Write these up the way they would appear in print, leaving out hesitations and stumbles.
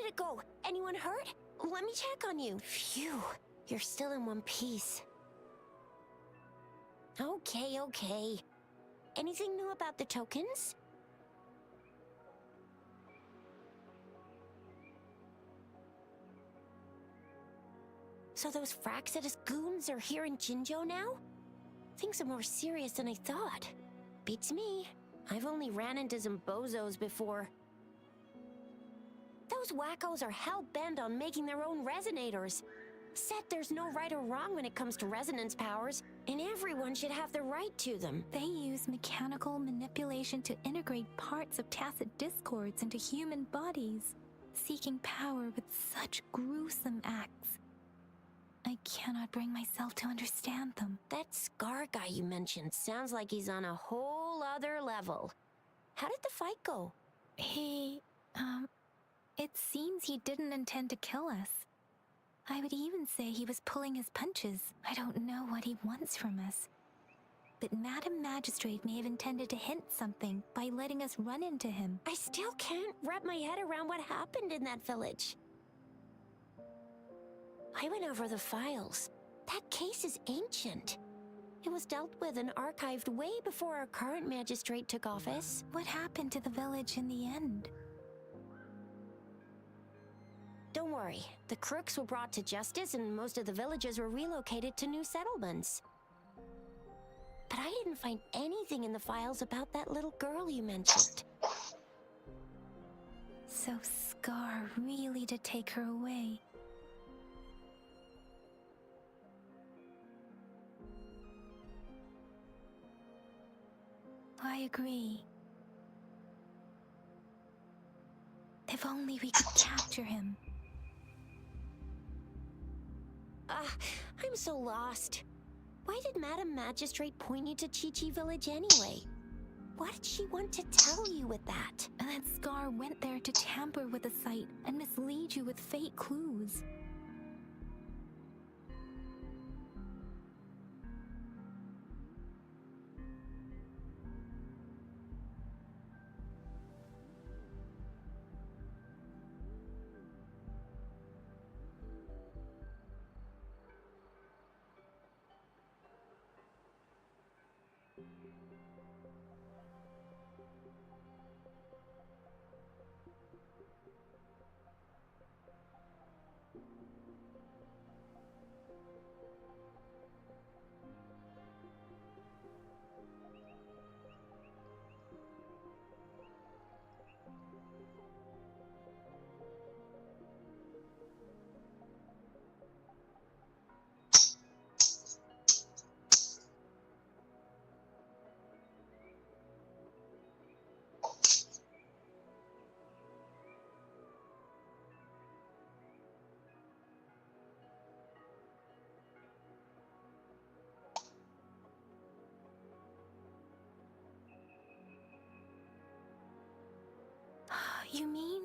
did it go? Anyone hurt? Let me check on you. Phew, you're still in one piece. Okay. Anything new about the tokens? So those Fractsidus goons are here in Jinzhou now? Things are more serious than I thought. Beats me. I've only ran into some bozos before. Those wackos are hell-bent on making their own resonators. Said there's no right or wrong when it comes to resonance powers, and everyone should have the right to them. They use mechanical manipulation to integrate parts of tacit discords into human bodies, seeking power with such gruesome acts. I cannot bring myself to understand them. That Scar guy you mentioned sounds like he's on a whole other level. How did the fight go? It seems he didn't intend to kill us. I would even say he was pulling his punches. I don't know what he wants from us. But Madam Magistrate may have intended to hint something by letting us run into him. I still can't wrap my head around what happened in that village. I went over the files. That case is ancient. It was dealt with and archived way before our current magistrate took office. What happened to the village in the end? Don't worry, the crooks were brought to justice and most of the villagers were relocated to new settlements. But I didn't find anything in the files about that little girl you mentioned. So Scar really did take her away. I agree. If only we could capture him. I'm so lost. Why did Madam Magistrate point you to Qiqi Village anyway? What did she want to tell you with that? And that Scar went there to tamper with the site and mislead you with fake clues. You mean...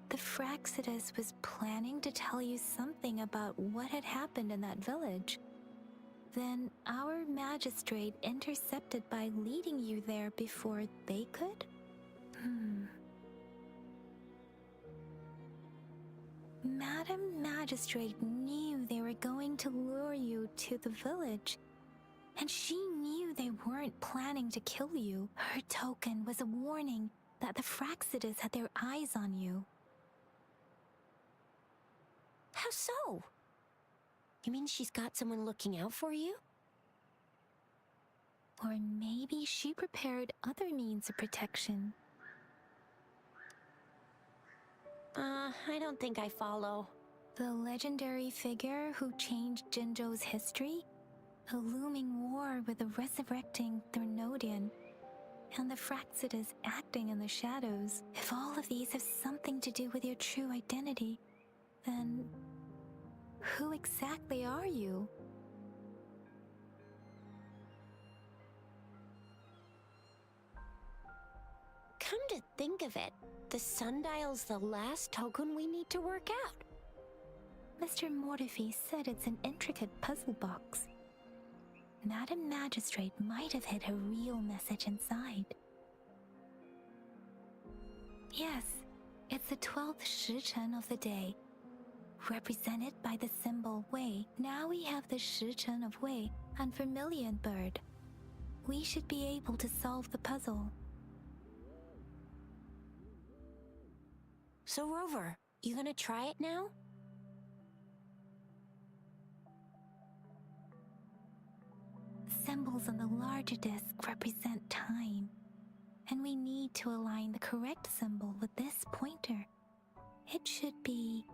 the Fractsidus was planning to tell you something about what had happened in that village. Then our magistrate intercepted by leading you there before they could? Madam Magistrate knew they were going to lure you to the village. And she knew they weren't planning to kill you. Her token was a warning that the Fractsidus had their eyes on you. How so? You mean she's got someone looking out for you? Or maybe she prepared other means of protection. I don't think I follow. The legendary figure who changed Jinzhou's history? A looming war with the resurrecting Thernodian, and the Fractsidus acting in the shadows. If all of these have something to do with your true identity, then who exactly are you? Come to think of it, the sundial's the last token we need to work out. Mr. Mortefi said it's an intricate puzzle box. Madam Magistrate might have hid a real message inside. Yes, it's the 12th Shichen of the day, represented by the symbol Wei. Now we have the Shichen of Wei and Vermilion Bird. We should be able to solve the puzzle. So, Rover, you gonna try it now? Symbols on the larger disc represent time, and we need to align the correct symbol with this pointer. It should be...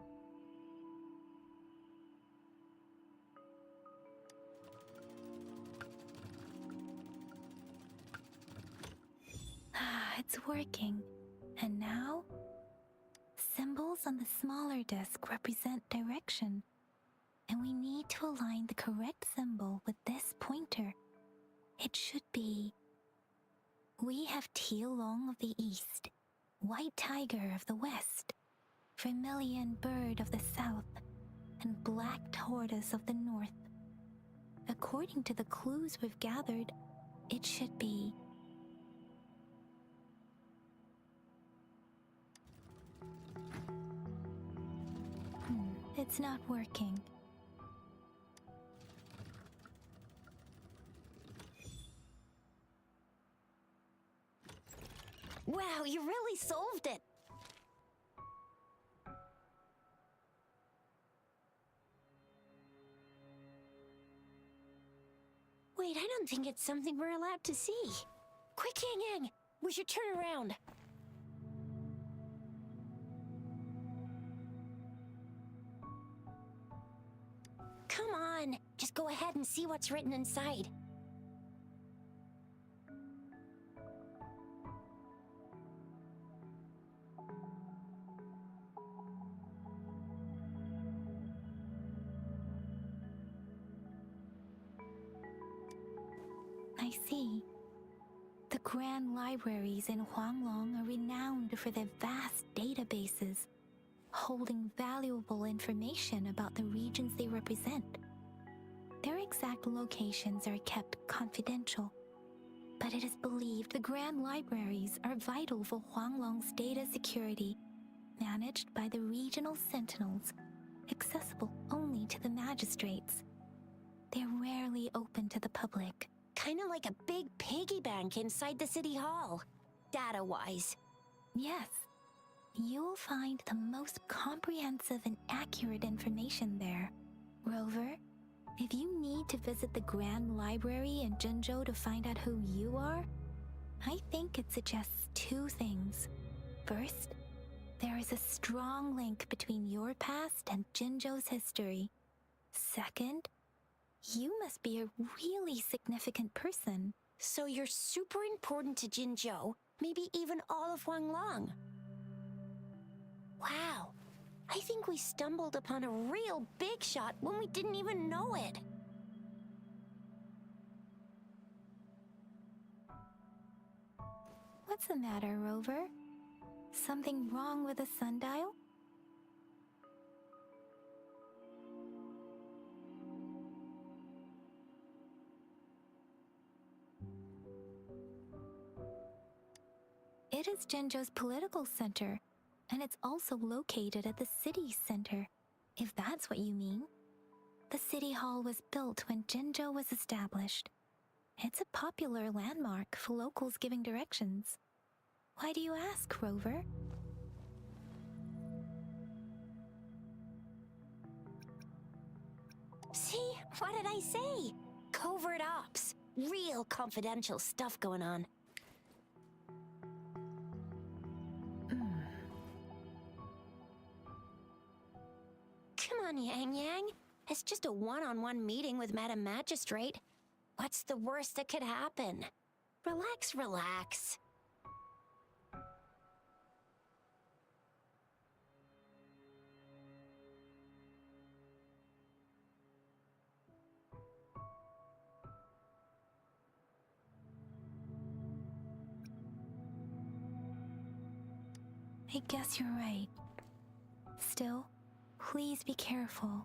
it's working. And now? Symbols on the smaller disc represent direction, and we need to align the correct symbol with this pointer. It should be... We have Tialong of the east, White Tiger of the west, Vermilion Bird of the south, and Black Tortoise of the north. According to the clues we've gathered, it should be... It's not working. Wow, you really solved it! Wait, I don't think it's something we're allowed to see. Quick, Yang Yang! We should turn around. Come on, just go ahead and see what's written inside. I see. The grand libraries in Huanglong are renowned for their vast databases, holding valuable information about the regions they represent. Their exact locations are kept confidential, but it is believed the grand libraries are vital for Huanglong's data security, managed by the regional sentinels, accessible only to the magistrates. They're rarely open to the public. Kinda like a big piggy bank inside the city hall, data-wise. Yes, you'll find the most comprehensive and accurate information there. Rover, if you need to visit the Grand Library in Jinzhou to find out who you are, I think it suggests two things. First, there is a strong link between your past and Jinzhou's history. Second, you must be a really significant person. So you're super important to Jinzhou, maybe even all of Huanglong. Wow, I think we stumbled upon a real big shot when we didn't even know it. What's the matter, Rover? Something wrong with the sundial? It is Jinzhou's political center, and it's also located at the city center, if that's what you mean. The city hall was built when Jinzhou was established. It's a popular landmark for locals giving directions. Why do you ask, Rover? See, what did I say? Covert ops. Real confidential stuff going on. Come on, Yang Yang. It's just a one-on-one meeting with Madam Magistrate. What's the worst that could happen? Relax, relax. I guess you're right. Still, please be careful.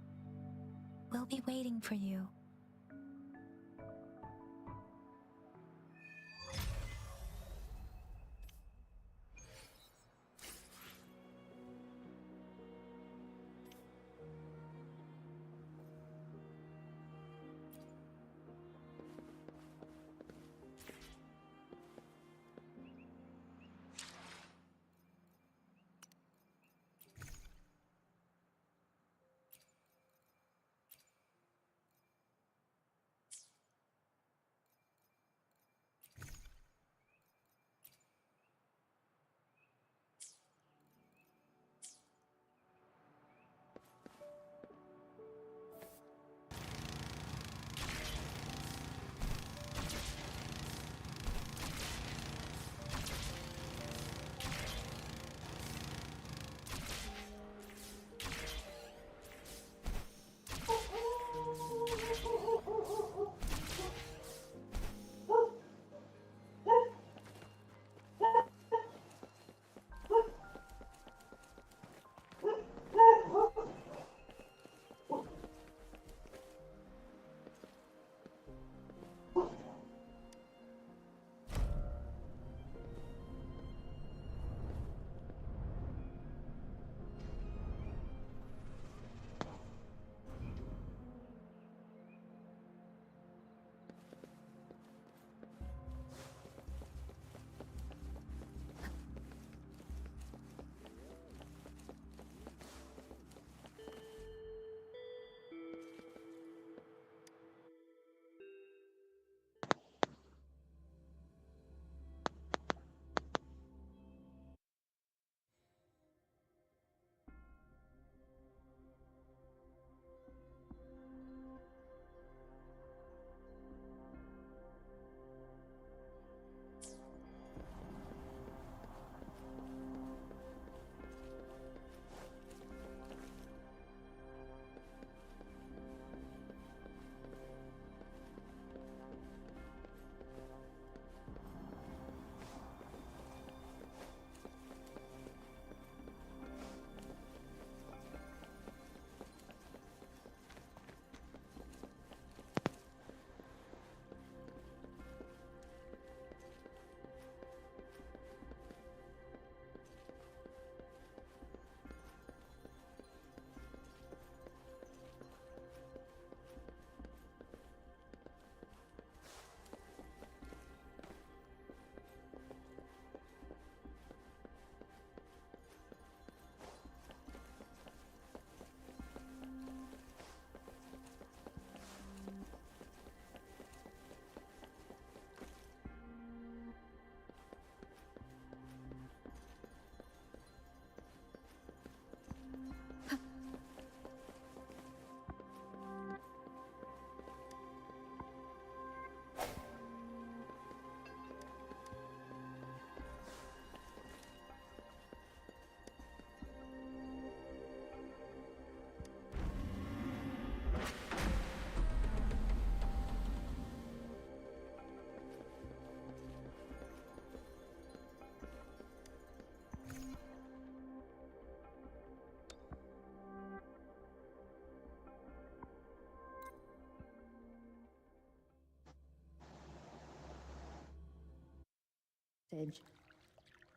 We'll be waiting for you.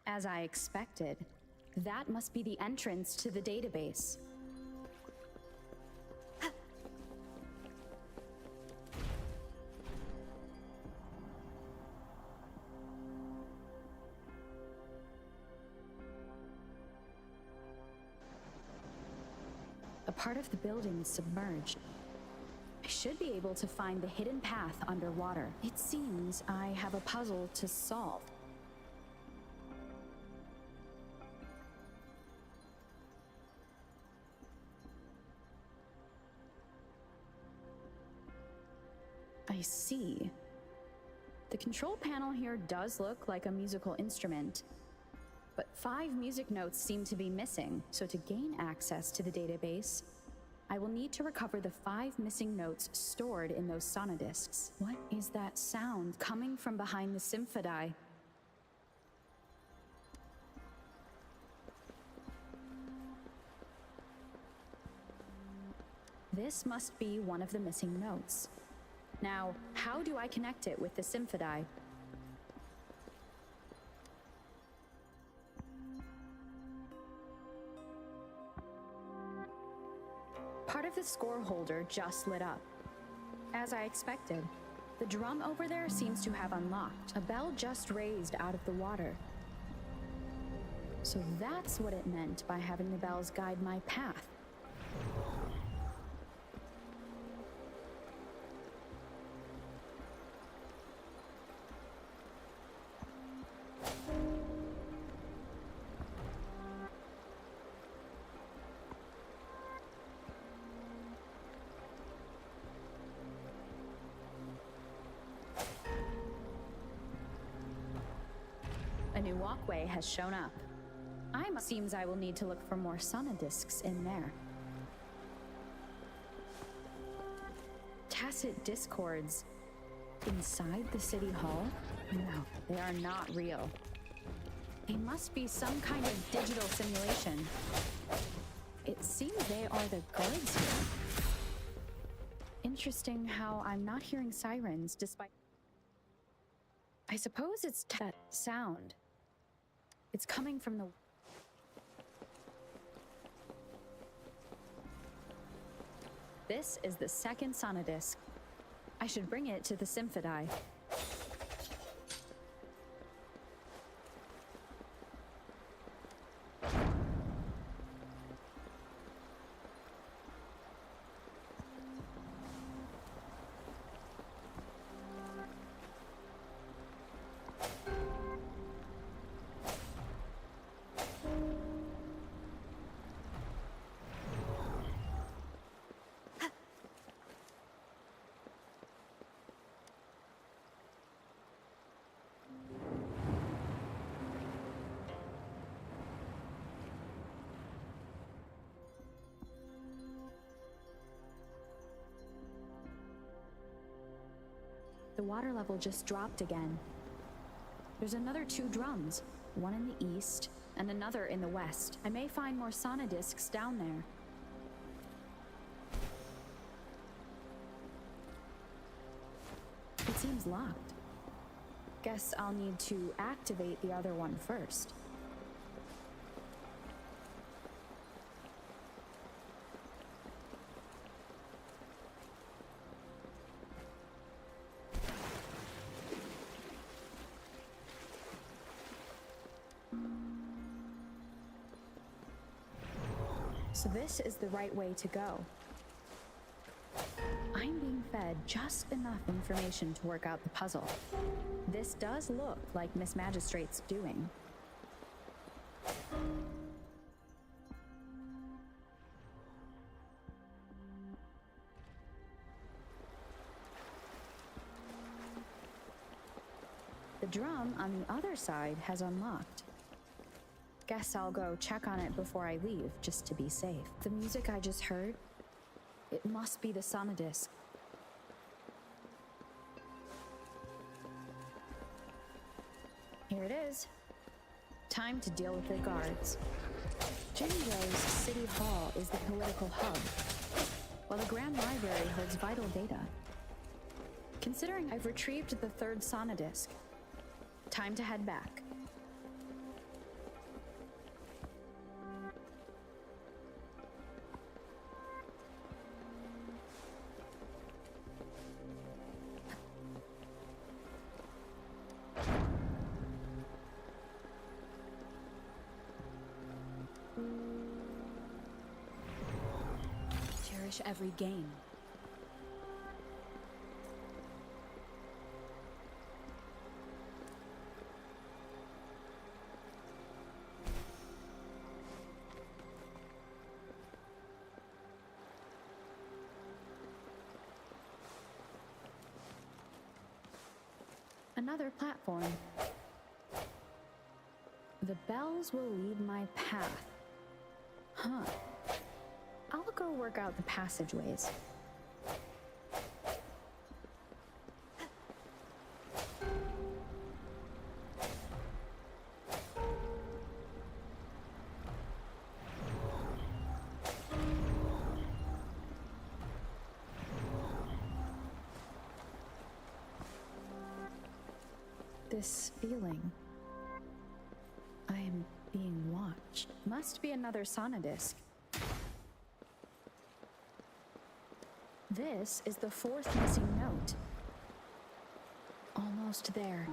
As I expected, that must be the entrance to the database. A part of the building is submerged. I should be able to find the hidden path underwater. It seems I have a puzzle to solve. I see. The control panel here does look like a musical instrument, but 5 music notes seem to be missing, so to gain access to the database, I will need to recover the 5 missing notes stored in those sonodiscs. What is that sound coming from behind the Symphodi? This must be one of the missing notes. Now, how do I connect it with the Symphodi? Part of the score holder just lit up. As I expected, the drum over there seems to have unlocked. A bell just raised out of the water. So that's what it meant by having the bells guide my path. A new walkway has shown up. Seems I will need to look for more sonodiscs in there. Tacit discords inside the city hall? No, they are not real. They must be some kind of digital simulation. It seems they are the guards here. Interesting how I'm not hearing sirens despite... I suppose it's that sound. It's coming from the... This is the second sonodisc. I should bring it to the Symphodi. The water level just dropped again. There's another 2 drums, one in the east and another in the west. I may find more sonodiscs down there. It seems locked. Guess I'll need to activate the other one first. So this is the right way to go. I'm being fed just enough information to work out the puzzle. This does look like Miss Magistrate's doing. The drum on the other side has unlocked. Guess I'll go check on it before I leave, just to be safe. The music I just heard, it must be the sonodisc. Here it is. Time to deal with the guards. Jinzhou's City Hall is the political hub, while the Grand Library holds vital data. Considering I've retrieved the 3rd sonodisc, time to head back. watch every game. Another platform. The bells will lead my path. Huh. I'll go work out the passageways. This feeling. I am being watched. Must be another Sonadisk. This is the fourth missing note. Almost there.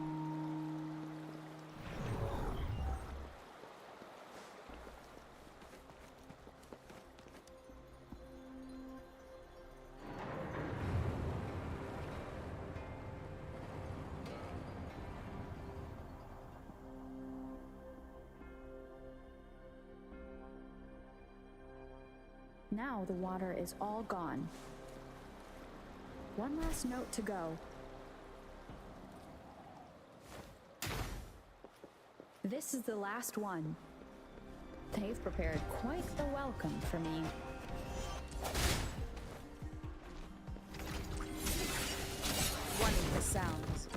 Now the water is all gone. One last note to go. This is the last one. They've prepared quite the welcome for me. One of the sounds.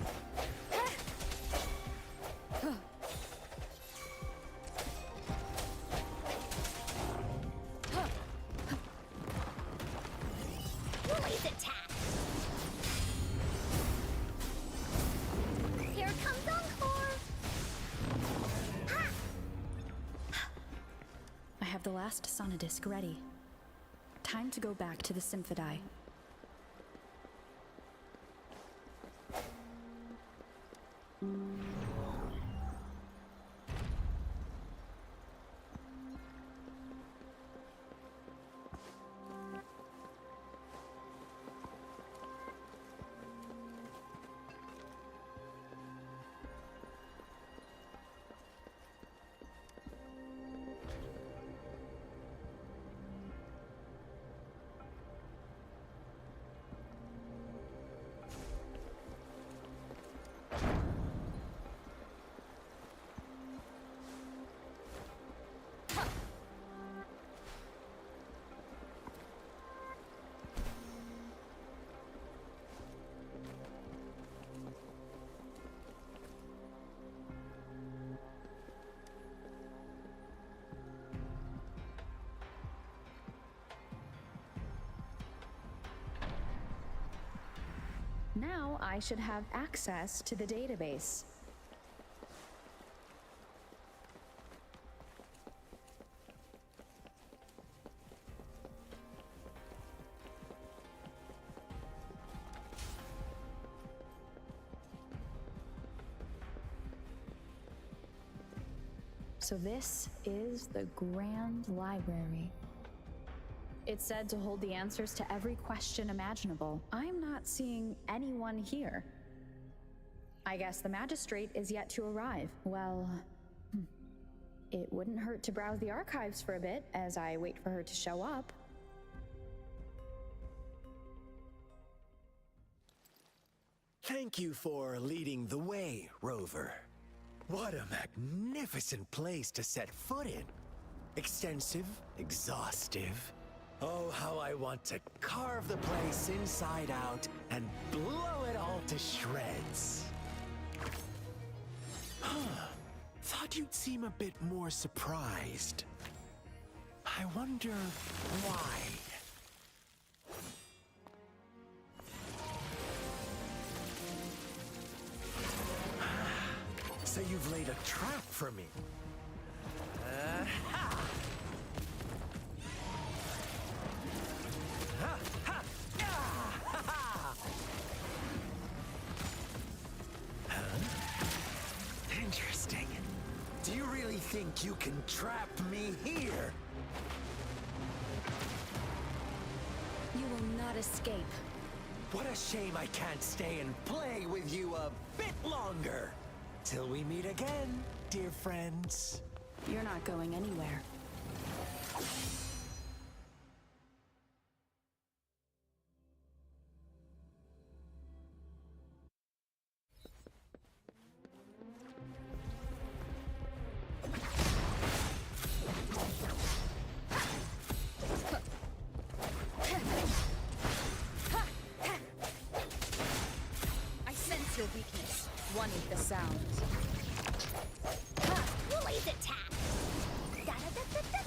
Woolly's attack! Here comes Encore! Ha! I have the last Sonadisk ready. Time to go back to the Symphodi. Now I should have access to the database. So this is the Grand Library. It's said to hold the answers to every question imaginable. I'm not seeing anyone here. I guess the magistrate is yet to arrive. Well, it wouldn't hurt to browse the archives for a bit as I wait for her to show up. Thank you for leading the way, Rover. What a magnificent place to set foot in. Extensive, exhaustive. Oh, how I want to carve the place inside out and blow it all to shreds. Thought you'd seem a bit more surprised. I wonder why. So you've laid a trap for me. Ha! Ha! Ha! Yeah! Ha! Ha! Huh? Interesting. Do you really think you can trap me here? not escape. What a shame I can't stay and play with you a bit longer. Till we meet again, dear friends. You're not going anywhere. I sense your weakness. One with the sound. Woolly's attack! Da-da-da-da-da-da!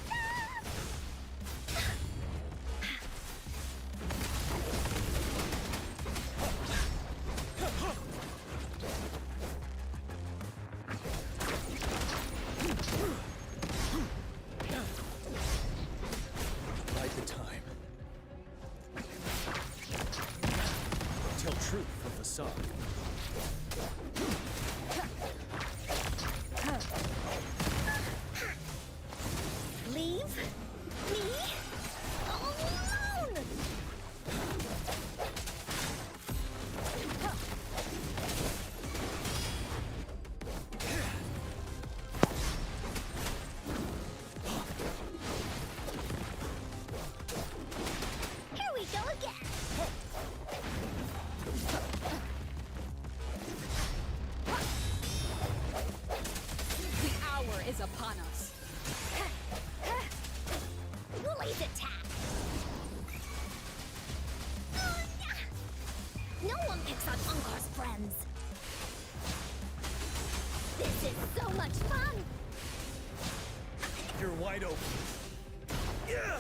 Bide the time. Tell truth from facade. Leave me alone! Here we go again! The hour is upon us. Woolly's attack! No one picks on Unkar's friends! This is so much fun! You're wide open. Yeah!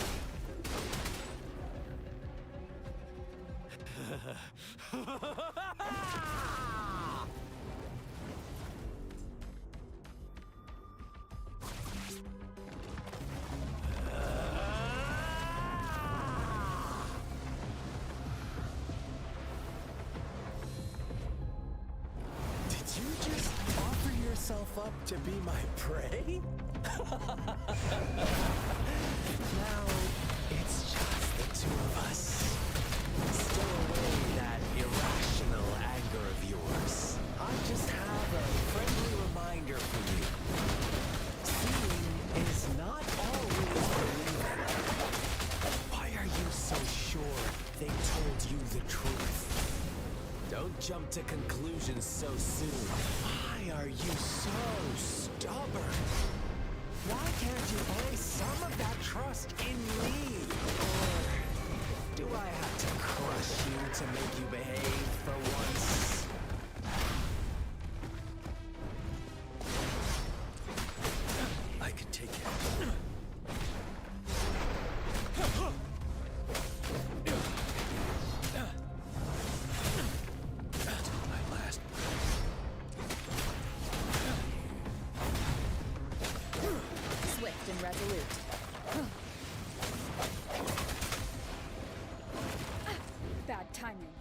Did you just offer yourself up to be my prey? Now it's just the two of us. Stow away that irrational anger of yours. I just have a friendly reminder for you. Seeing is not always believing. Why are you so sure they told you the truth? Don't jump to conclusions so soon. Why are you so stubborn? Why can't you place some of that trust in me? Or do I have to crush you to make you behave for once? I can take it. Until my last Swift and resolute. Bad timing.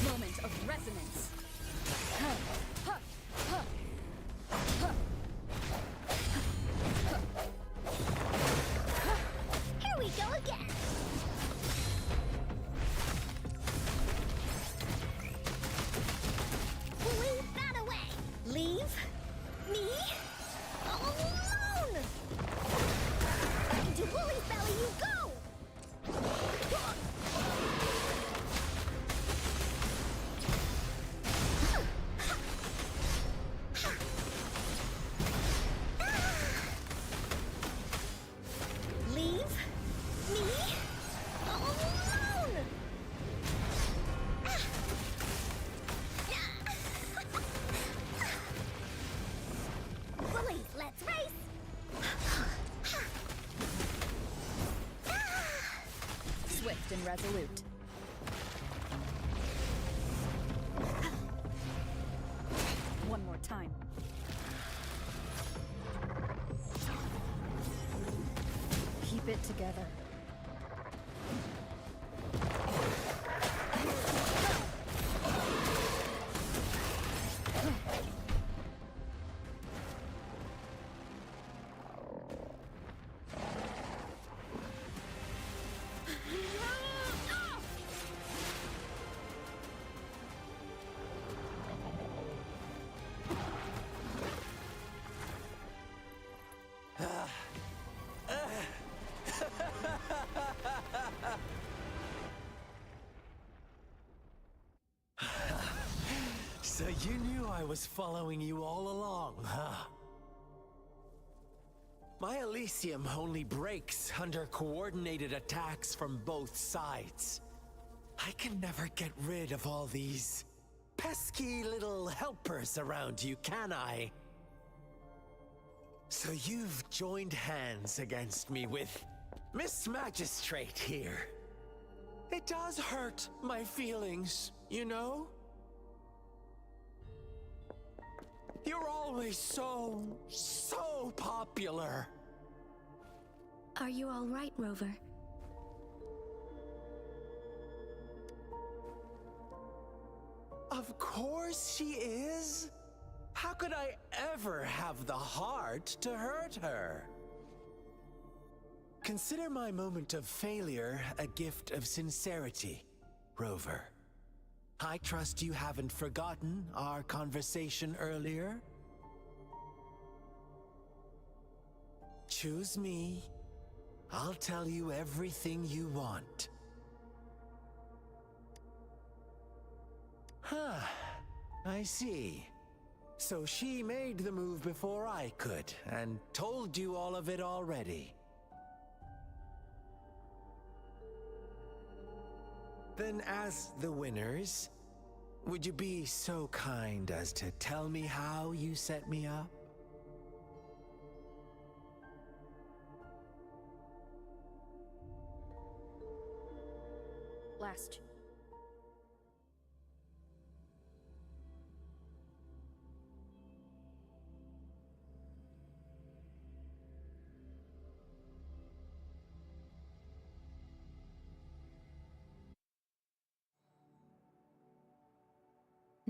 Moment of resonance. Here we go again! Woolly, that away! Leave me alone! Into Woolly's belly you go! Leave me alone! Woolly, let's race! Swift and resolute. One more time. it together. So you knew I was following you all along, huh? My Elysium only breaks under coordinated attacks from both sides. I can never get rid of all these pesky little helpers around you, can I? So you've joined hands against me with Miss Magistrate here. It does hurt my feelings, you know? You're always so popular. Are you all right, Rover? Of course she is. How could I ever have the heart to hurt her? Consider my moment of failure a gift of sincerity, Rover. I trust you haven't forgotten our conversation earlier. Choose me. I'll tell you everything you want. Huh. I see. So she made the move before I could, and told you all of it already. Then as the winners, would you be so kind as to tell me how you set me up? Last.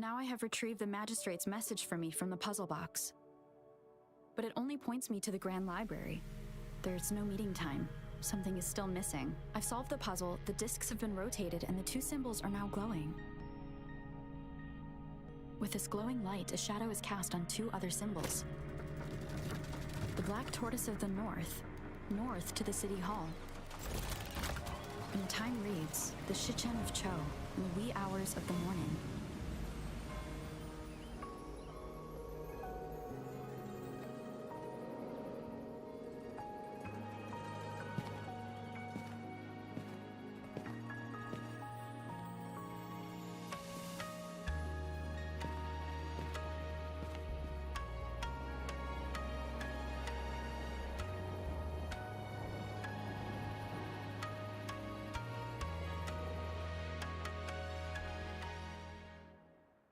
Now I have retrieved the Magistrate's message for me from the puzzle box. But it only points me to the Grand Library. There's no meeting time. Something is still missing. I've solved the puzzle, the discs have been rotated, and the two symbols are now glowing. With this glowing light, a shadow is cast on two other symbols. The Black Tortoise of the north to the City Hall. And the time reads, the Shichen of Cho, in the wee hours of the morning.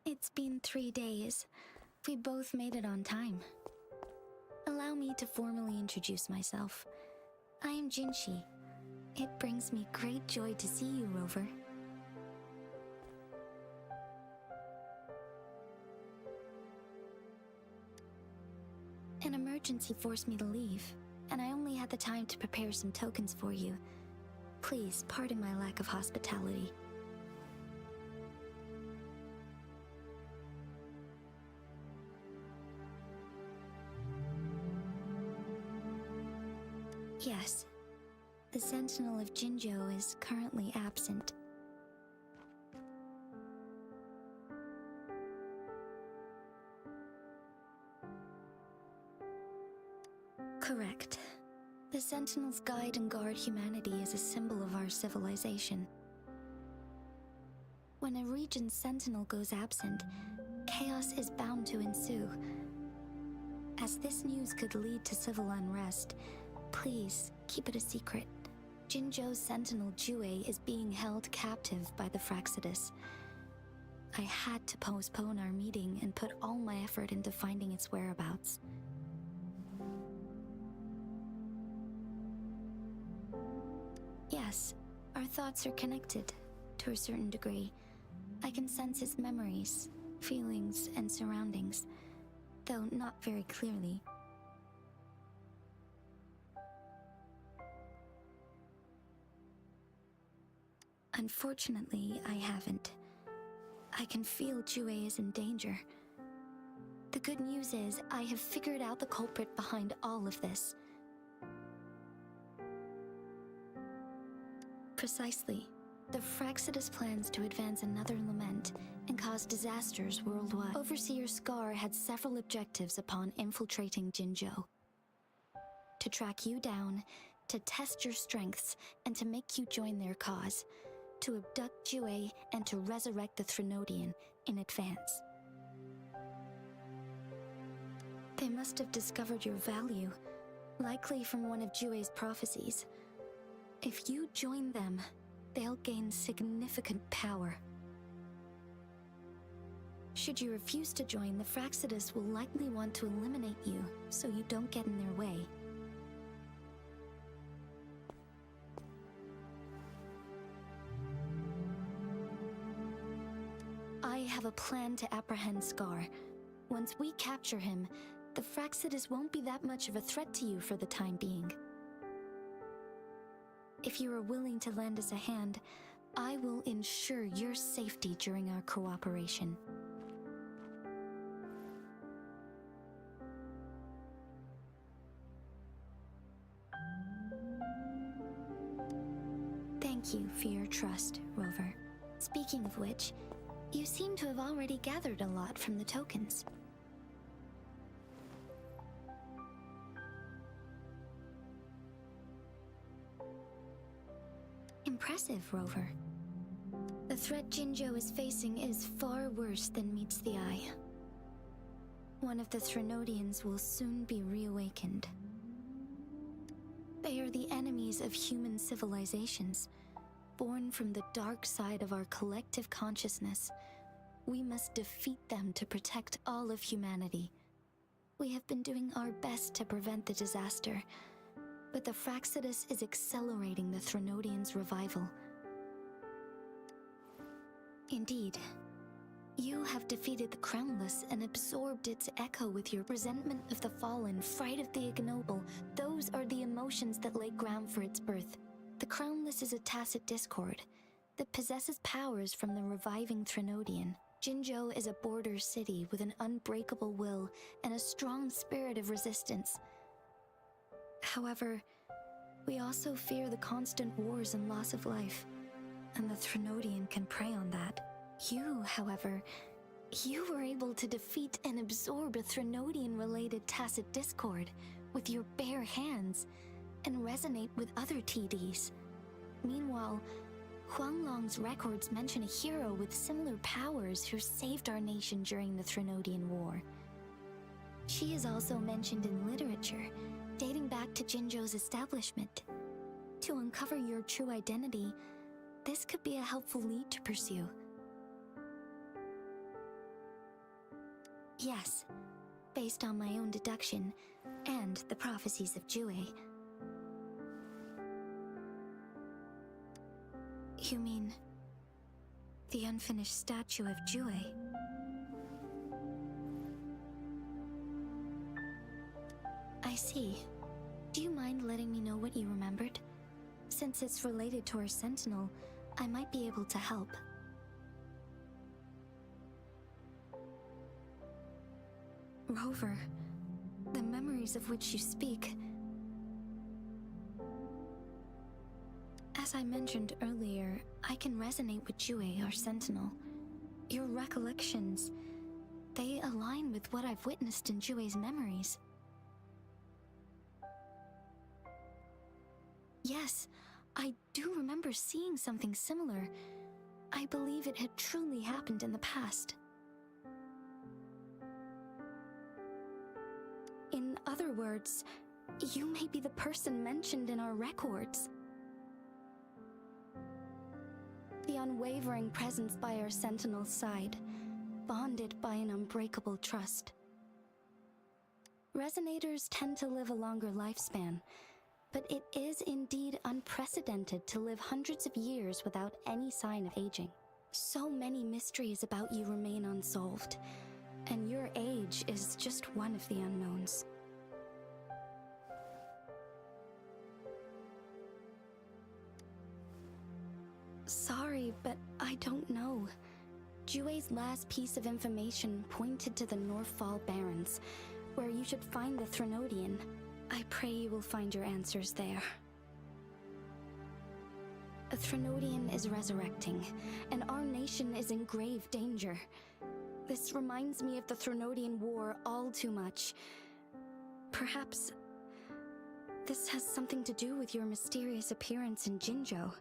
It's been 3 days. We both made it on time. Allow me to formally introduce myself. I am Jinshi. It brings me great joy to see you, Rover. An emergency forced me to leave, and I only had the time to prepare some tokens for you. Please pardon my lack of hospitality. Yes, the Sentinel of Jinzhou is currently absent. Correct. The Sentinels guide and guard humanity as a symbol of our civilization. When a region's Sentinel goes absent, chaos is bound to ensue. As this news could lead to civil unrest, please keep it a secret. Jinzhou's Sentinel Jue is being held captive by the Fraxidus. I had to postpone our meeting and put all my effort into finding its whereabouts. Yes, our thoughts are connected, to a certain degree. I can sense his memories, feelings, and surroundings, though not very clearly. Unfortunately, I haven't. I can feel Jue is in danger. The good news is, I have figured out the culprit behind all of this. Precisely. The Fraxidus plans to advance another lament and cause disasters worldwide. Overseer Scar had several objectives upon infiltrating Jinzhou. To track you down, to test your strengths, and to make you join their cause. To abduct Jue and to resurrect the Threnodian in advance. They must have discovered your value, likely from one of Jue's prophecies. If you join them, they'll gain significant power. Should you refuse to join, the Fraxidus will likely want to eliminate you, so you don't get in their way. I have a plan to apprehend Scar. Once we capture him, the Fraxidus won't be that much of a threat to you for the time being. If you are willing to lend us a hand, I will ensure your safety during our cooperation. Thank you for your trust, Rover. Speaking of which, you seem to have already gathered a lot from the tokens. Impressive, Rover. The threat Jinzhou is facing is far worse than meets the eye. One of the Threnodians will soon be reawakened. They are the enemies of human civilizations, born from the dark side of our collective consciousness. We must defeat them to protect all of humanity. We have been doing our best to prevent the disaster, but the Fraxidus is accelerating the Threnodian's revival. Indeed, you have defeated the Crownless and absorbed its echo with your resentment of the fallen, fright of the ignoble. Those are the emotions that lay ground for its birth. The Crownless is a tacit discord that possesses powers from the reviving Threnodian. Jinzhou is a border city with an unbreakable will and a strong spirit of resistance. However, we also fear the constant wars and loss of life, and the Threnodian can prey on that. You, however, you were able to defeat and absorb a Threnodian-related tacit discord with your bare hands and resonate with other TDs. Meanwhile, Huanglong's records mention a hero with similar powers who saved our nation during the Threnodian War. She is also mentioned in literature, dating back to Jinzhou's establishment. To uncover your true identity, this could be a helpful lead to pursue. Yes, based on my own deduction and the prophecies of Jue. You mean the unfinished statue of Jue? I see. Do you mind letting me know what you remembered? Since it's related to our sentinel, I might be able to help. Rover, the memories of which you speak. As I mentioned earlier, I can resonate with Jue, our sentinel. Your recollections, they align with what I've witnessed in Jue's memories. Yes, I do remember seeing something similar. I believe it had truly happened in the past. In other words, you may be the person mentioned in our records. The unwavering presence by our sentinel's side, bonded by an unbreakable trust. Resonators tend to live a longer lifespan, but it is indeed unprecedented to live hundreds of years without any sign of aging. So many mysteries about you remain unsolved, and your age is just one of the unknowns. Sorry, but I don't know. Jue's last piece of information pointed to the Northfall Barrens, where you should find the Threnodian. I pray you will find your answers there. A Threnodian is resurrecting, and our nation is in grave danger. This reminds me of the Threnodian War all too much. Perhaps this has something to do with your mysterious appearance in Jinzhou.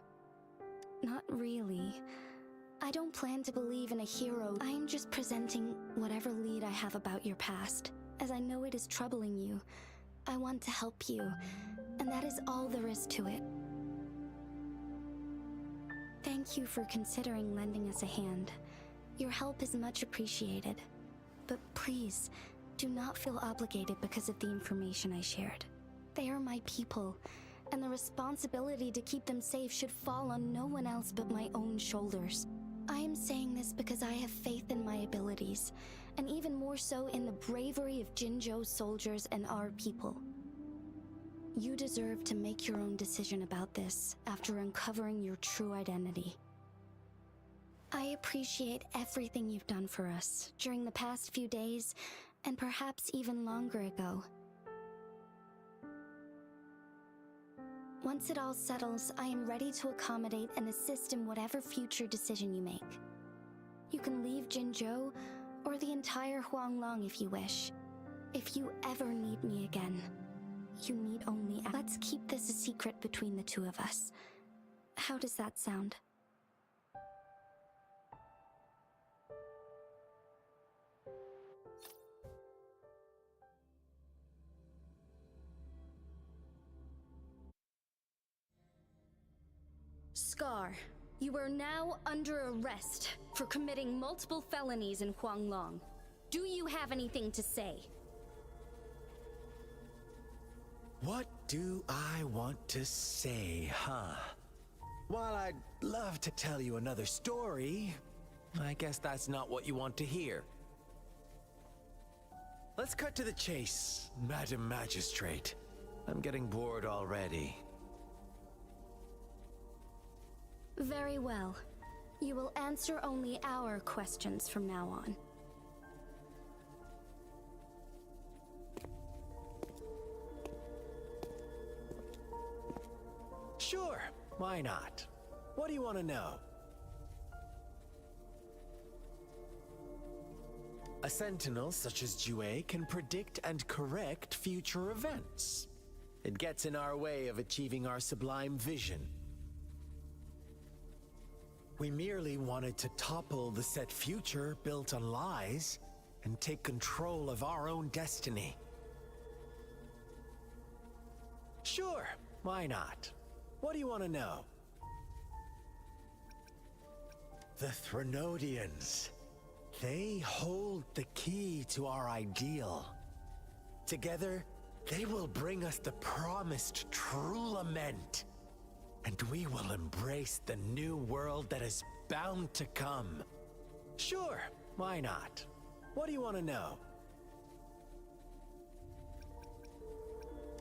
Not really. I don't plan to believe in a hero. I am just presenting whatever lead I have about your past. As I know it is troubling you, I want to help you, and that is all there is to it. Thank you for considering lending us a hand. Your help is much appreciated. But please, do not feel obligated because of the information I shared. They are my people, and the responsibility to keep them safe should fall on no one else but my own shoulders. I am saying this because I have faith in my abilities, and even more so in the bravery of Jinzhou's soldiers and our people. You deserve to make your own decision about this after uncovering your true identity. I appreciate everything you've done for us during the past few days, and perhaps even longer ago. Once it all settles, I am ready to accommodate and assist in whatever future decision you make. You can leave Jinzhou, or the entire Huanglong if you wish. If you ever need me again, you need only ask. Let's keep this a secret between the two of us. How does that sound? Scar, you are now under arrest for committing multiple felonies in Huanglong. Do you have anything to say? What do I want to say, huh? While I'd love to tell you another story, I guess that's not what you want to hear. Let's cut to the chase, Madam Magistrate. I'm getting bored already. Very well. You will answer only our questions from now on. Sure, why not? What do you want to know? A sentinel such as Jue can predict and correct future events. It gets in our way of achieving our sublime vision. We merely wanted to topple the set future built on lies and take control of our own destiny. Sure, why not? What do you want to know? The Threnodians. They hold the key to our ideal. Together, they will bring us the promised true lament. And we will embrace the new world that is bound to come. Sure, why not? What do you want to know?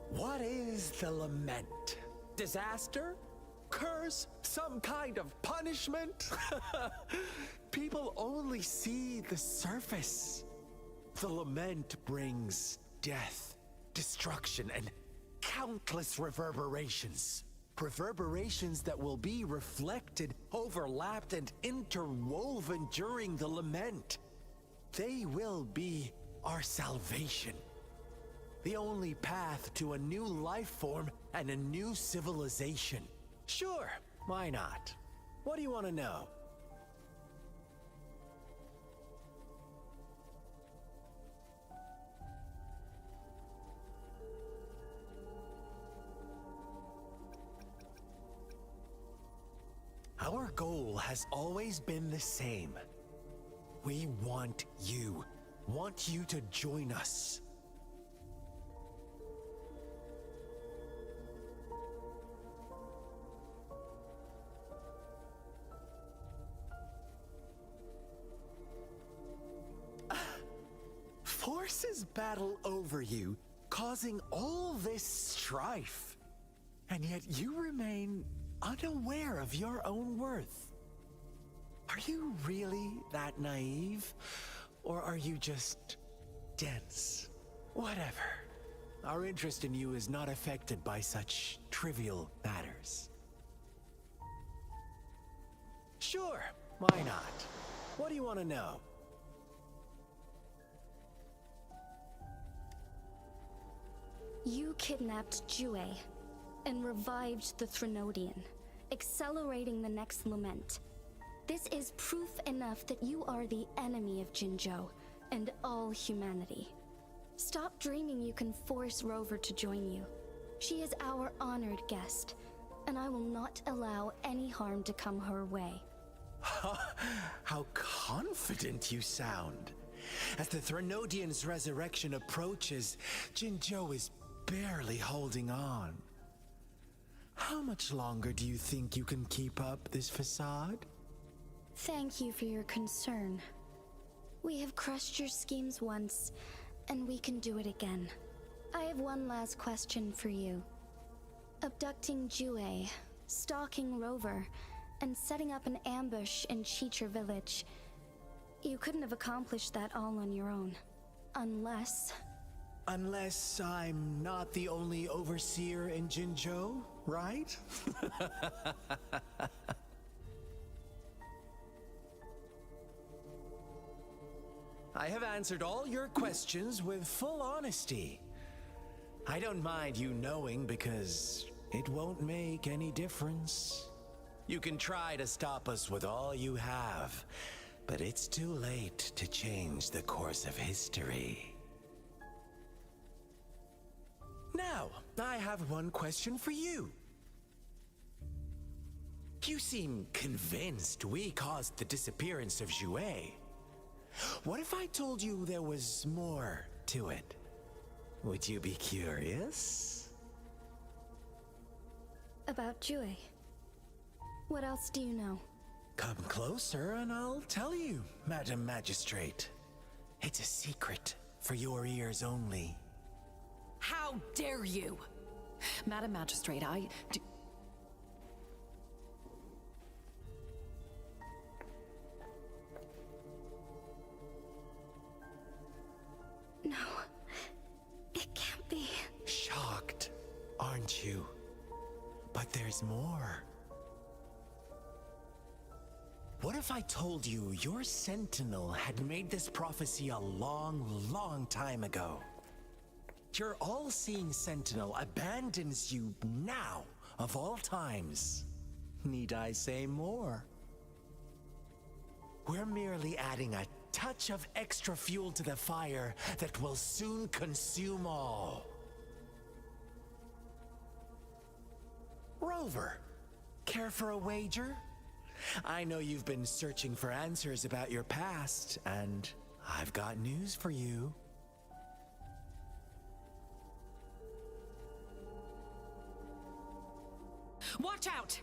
What is the lament? Disaster? Curse? Some kind of punishment? People only see the surface. The lament brings death, destruction, and countless reverberations. Reverberations that will be reflected, overlapped, and interwoven during the lament. They will be our salvation. The only path to a new life form and a new civilization. Sure, why not? What do you want to know? Our goal has always been the same. We want you to join us. forces battle over you, causing all this strife. And yet you remain unaware of your own worth. Are you really that naive? Or are you just dense? Whatever. Our interest in you is not affected by such trivial matters. Sure, why not? What do you want to know? You kidnapped Jue and revived the Threnodian, accelerating the next lament. This is proof enough that you are the enemy of Jinzhou and all humanity. Stop dreaming you can force Rover to join you. She is our honored guest, and I will not allow any harm to come her way. How confident you sound. As the Threnodian's resurrection approaches, Jinzhou is barely holding on. How much longer do you think you can keep up this facade? Thank you for your concern. We have crushed your schemes once, and we can do it again. I have one last question for you. Abducting Jue, stalking Rover, and setting up an ambush in Chicha Village. You couldn't have accomplished that all on your own. Unless I'm not the only overseer in Jinzhou, right? I have answered all your questions with full honesty. I don't mind you knowing because it won't make any difference. You can try to stop us with all you have, but it's too late to change the course of history. Now, I have one question for you. You seem convinced we caused the disappearance of Jue. What if I told you there was more to it? Would you be curious? about Jue. What else do you know? Come closer and I'll tell you, Madam Magistrate. It's a secret for your ears only. How dare you! Madam Magistrate, I do... No, it can't be. Shocked, aren't you? But there's more. What if I told you your sentinel had made this prophecy a long, long time ago? Your all-seeing sentinel abandons you now, of all times. Need I say more? We're merely adding a touch of extra fuel to the fire that will soon consume all. Rover, care for a wager? I know you've been searching for answers about your past, and I've got news for you. Watch out!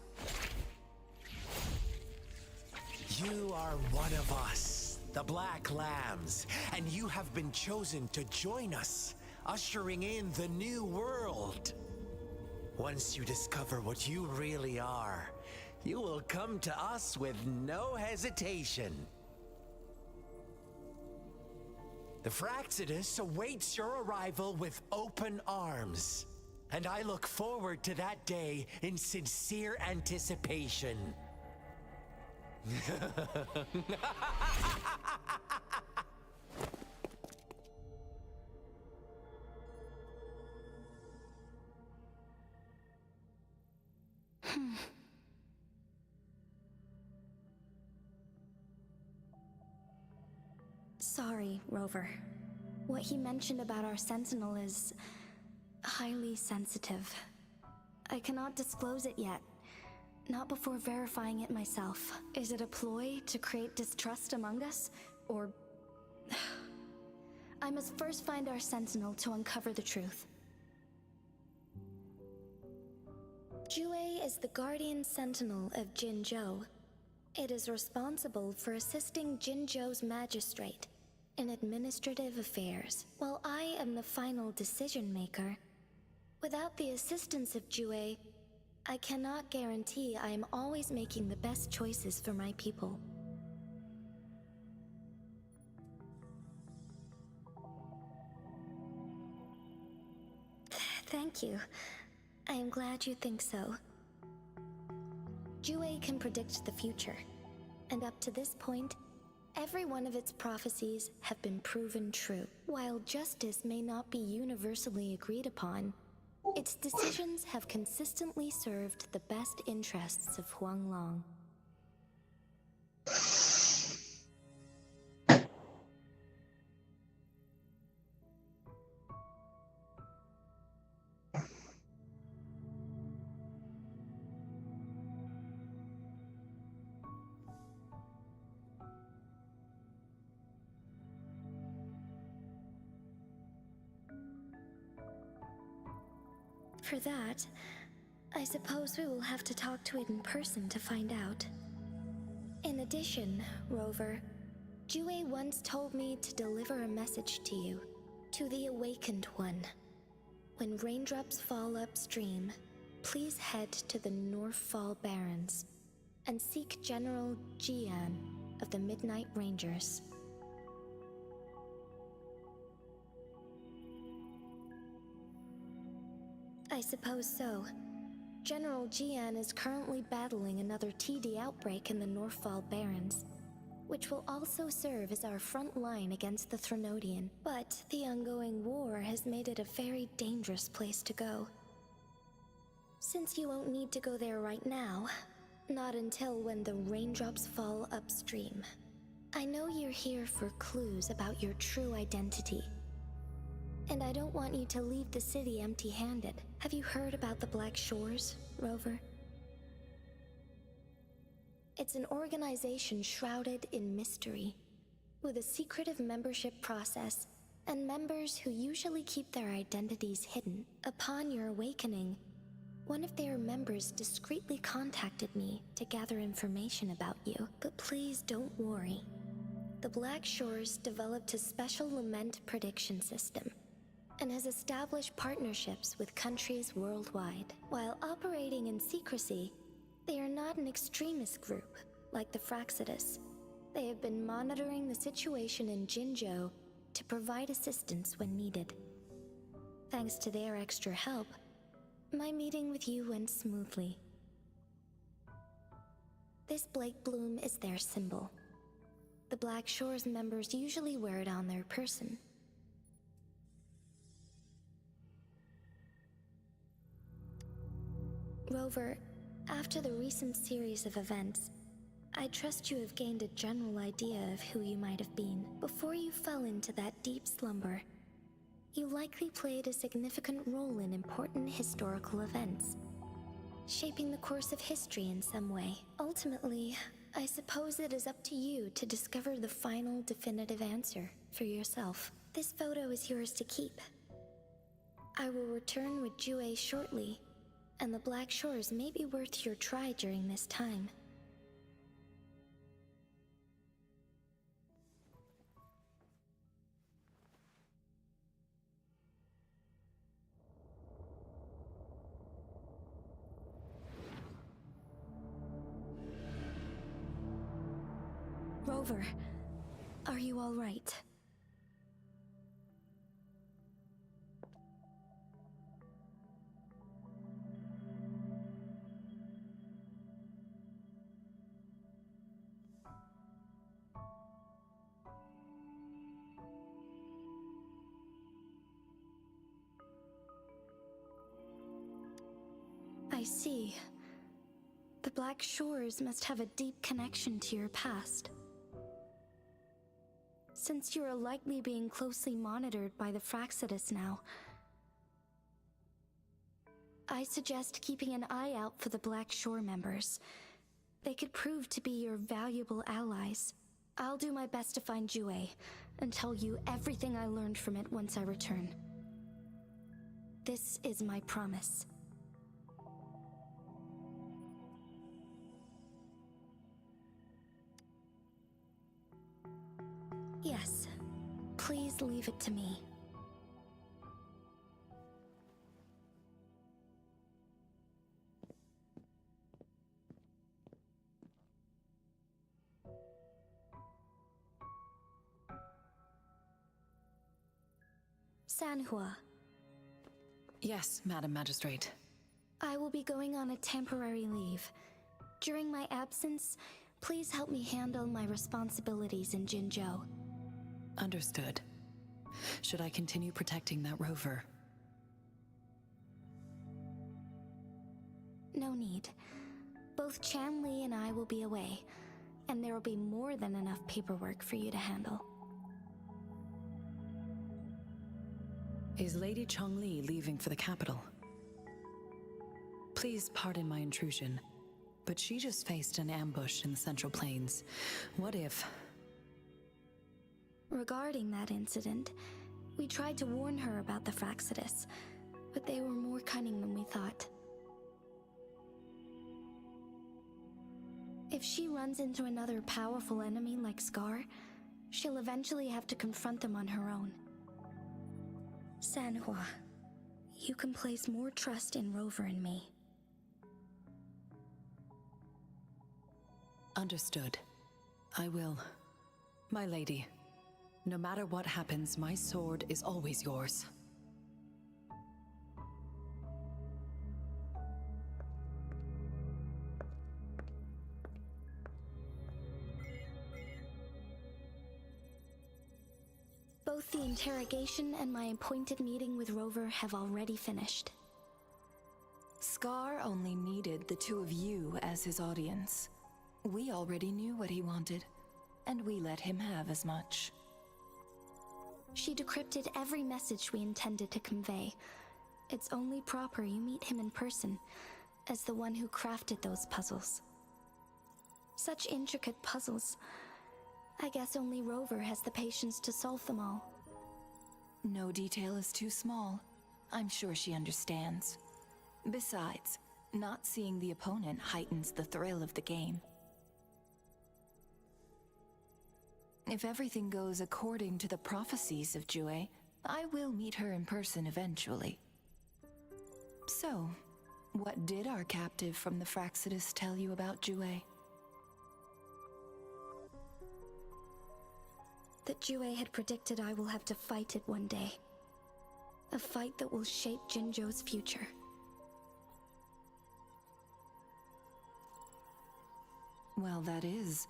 You are one of us, the Black Lambs, and you have been chosen to join us, ushering in the new world. Once you discover what you really are, you will come to us with no hesitation. The Fraxidus awaits your arrival with open arms, and I look forward to that day in sincere anticipation. Sorry, Rover. What he mentioned about our sentinel is highly sensitive. I cannot disclose it yet. Not before verifying it myself. Is it a ploy to create distrust among us? Or... I must first find our sentinel to uncover the truth. Jue is the guardian sentinel of Jinzhou. It is responsible for assisting Jinzhou's magistrate, in administrative affairs, while I am the final decision maker. Without the assistance of Jue, I cannot guarantee I am always making the best choices for my people. Thank you. I am glad you think so. Jue can predict the future, and up to this point, every one of its prophecies have been proven true. While justice may not be universally agreed upon, its decisions have consistently served the best interests of Huanglong. For that, I suppose we will have to talk to it in person to find out. In addition, Rover, Jue once told me to deliver a message to you, to the Awakened One. When raindrops fall upstream, please head to the Northfall Barrens and seek General Jian of the Midnight Rangers. I suppose so. General Jian is currently battling another TD outbreak in the Northfall Barrens, which will also serve as our front line against the Threnodian. But the ongoing war has made it a very dangerous place to go. Since you won't need to go there right now, not until when the raindrops fall upstream. I know you're here for clues about your true identity. And I don't want you to leave the city empty-handed. Have you heard about the Black Shores, Rover? It's an organization shrouded in mystery, with a secretive membership process, and members who usually keep their identities hidden. Upon your awakening, one of their members discreetly contacted me to gather information about you. But please don't worry. The Black Shores developed a special lament prediction system and has established partnerships with countries worldwide. While operating in secrecy, they are not an extremist group like the Fraxidus. They have been monitoring the situation in Jinzhou to provide assistance when needed. Thanks to their extra help, my meeting with you went smoothly. This Blake Bloom is their symbol. The Black Shores members usually wear it on their person. Rover, after the recent series of events, I trust you have gained a general idea of who you might have been. Before you fell into that deep slumber, you likely played a significant role in important historical events, shaping the course of history in some way. Ultimately, I suppose it is up to you to discover the final definitive answer for yourself. This photo is yours to keep. I will return with Jue shortly, and the Black Shores may be worth your try during this time. Rover, are you all right? I see. The Black Shores must have a deep connection to your past. Since you are likely being closely monitored by the Fraxidus now, I suggest keeping an eye out for the Black Shore members. They could prove to be your valuable allies. I'll do my best to find Jue and tell you everything I learned from it once I return. This is my promise. Yes, Please leave it to me. Sanhua, Yes, Madam Magistrate. I will be going on a temporary leave. During my absence, please help me handle my responsibilities in Jinzhou. Understood. Should I continue protecting that rover? No need. Both Chanli and I will be away, and there will be more than enough paperwork for you to handle. Is Lady Chongli leaving for the capital? Please pardon my intrusion, but she just faced an ambush in the Central Plains. What if... Regarding that incident, we tried to warn her about the Fraxidus, but they were more cunning than we thought. If she runs into another powerful enemy like Scar, she'll eventually have to confront them on her own. Sanhua, you can place more trust in Rover and me. Understood. I will. My lady, no matter what happens, my sword is always yours. Both the interrogation and my appointed meeting with Rover have already finished. Scar only needed the two of you as his audience. We already knew what he wanted, and we let him have as much. She decrypted every message we intended to convey. It's only proper you meet him in person, as the one who crafted those puzzles. Such intricate puzzles. I guess only Rover has the patience to solve them all. No detail is too small. I'm sure she understands. Besides, not seeing the opponent heightens the thrill of the game. If everything goes according to the prophecies of Jue, I will meet her in person eventually. So, what did our captive from the Fraxidus tell you about Jue? That Jue had predicted I will have to fight it one day. A fight that will shape Jinzhou's future. Well, that is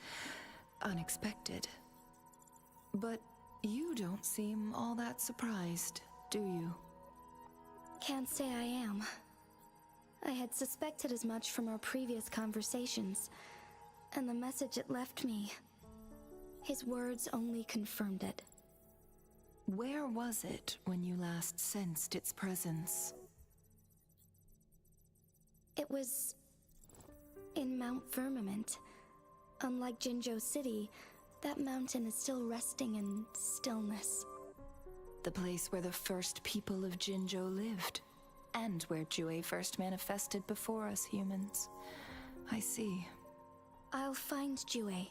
unexpected. But you don't seem all that surprised, do you? Can't say I am. I had suspected as much from our previous conversations, and the message it left me. His words only confirmed it. Where was it when you last sensed its presence? It was in Mount Firmament. Unlike Jinzhou City, that mountain is still resting in stillness. The place where the first people of Jinzhou lived, and where Jue first manifested before us humans. I see. I'll find Jue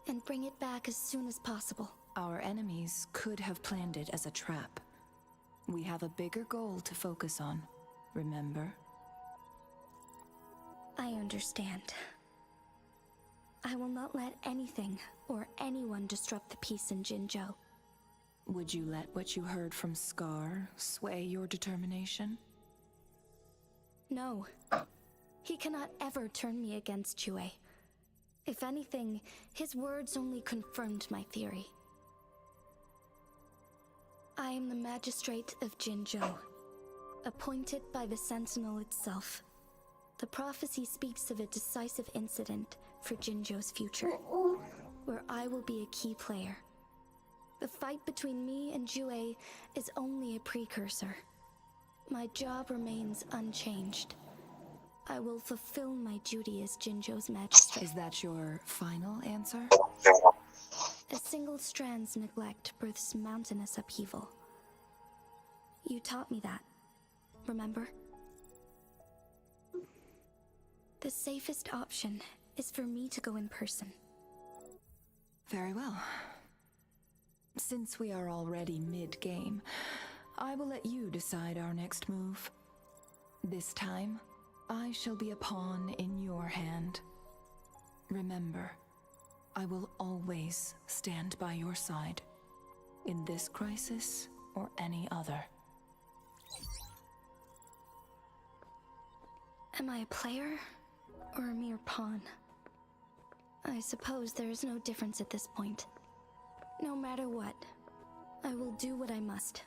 and bring it back as soon as possible. Our enemies could have planned it as a trap. We have a bigger goal to focus on, remember? I understand. I will not let anything or anyone disrupt the peace in Jinzhou. Would you let what you heard from Scar sway your determination? No. He cannot ever turn me against Jue. If anything, his words only confirmed my theory. I am the Magistrate of Jinzhou, appointed by the Sentinel itself. The prophecy speaks of a decisive incident for Jinzhou's future, where I will be a key player. The fight between me and Jue is only a precursor. My job remains unchanged. I will fulfill my duty as Jinzhou's magistrate. Is that your final answer? A single strand's neglect births mountainous upheaval. You taught me that, remember? The safest option is for me to go in person. Very well. Since we are already mid-game, I will let you decide our next move. This time, I shall be a pawn in your hand. Remember, I will always stand by your side, in this crisis or any other. Am I a player or a mere pawn? I suppose there is no difference at this point. No matter what, I will do what I must.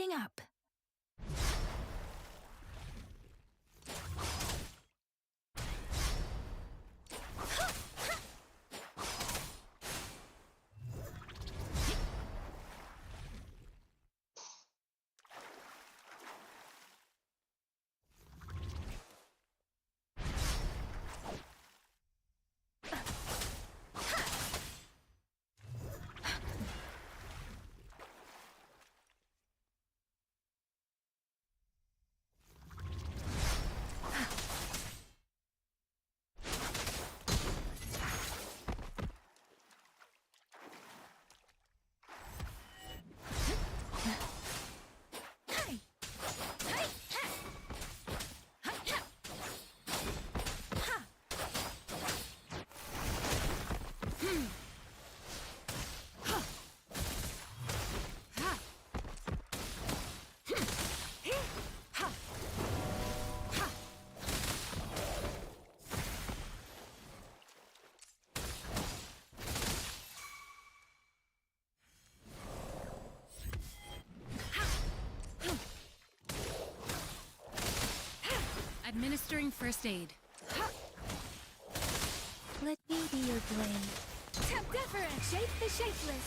heating up. Administering first aid. Let me be your blade. Tempdeferent, shape the shapeless.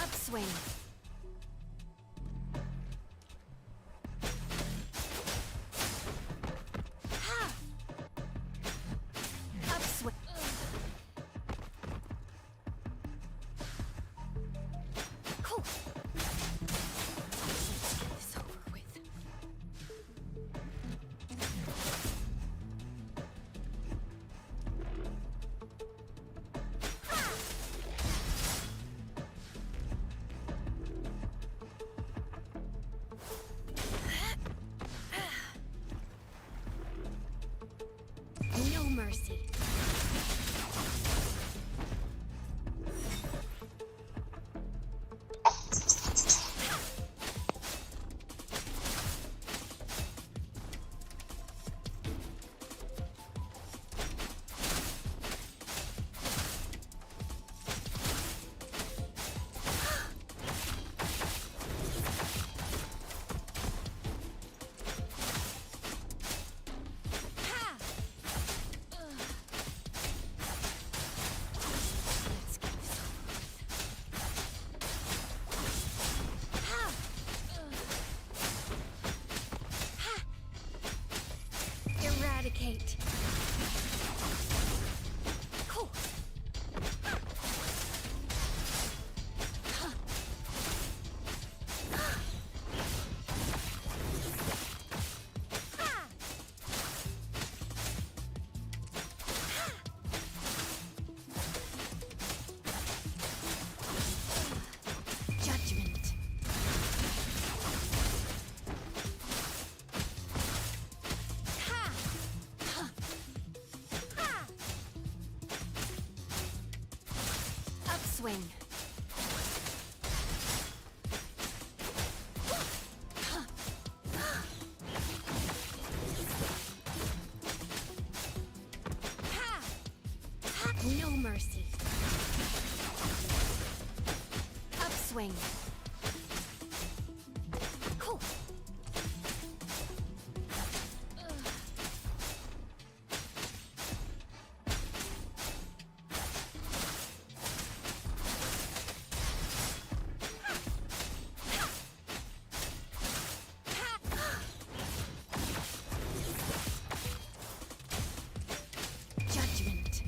Upswing. Upswing. Cool. Let's get this over with. No mercy. Eradicate. Cool. Upswing. No mercy. Upswing. Cool. Judgment.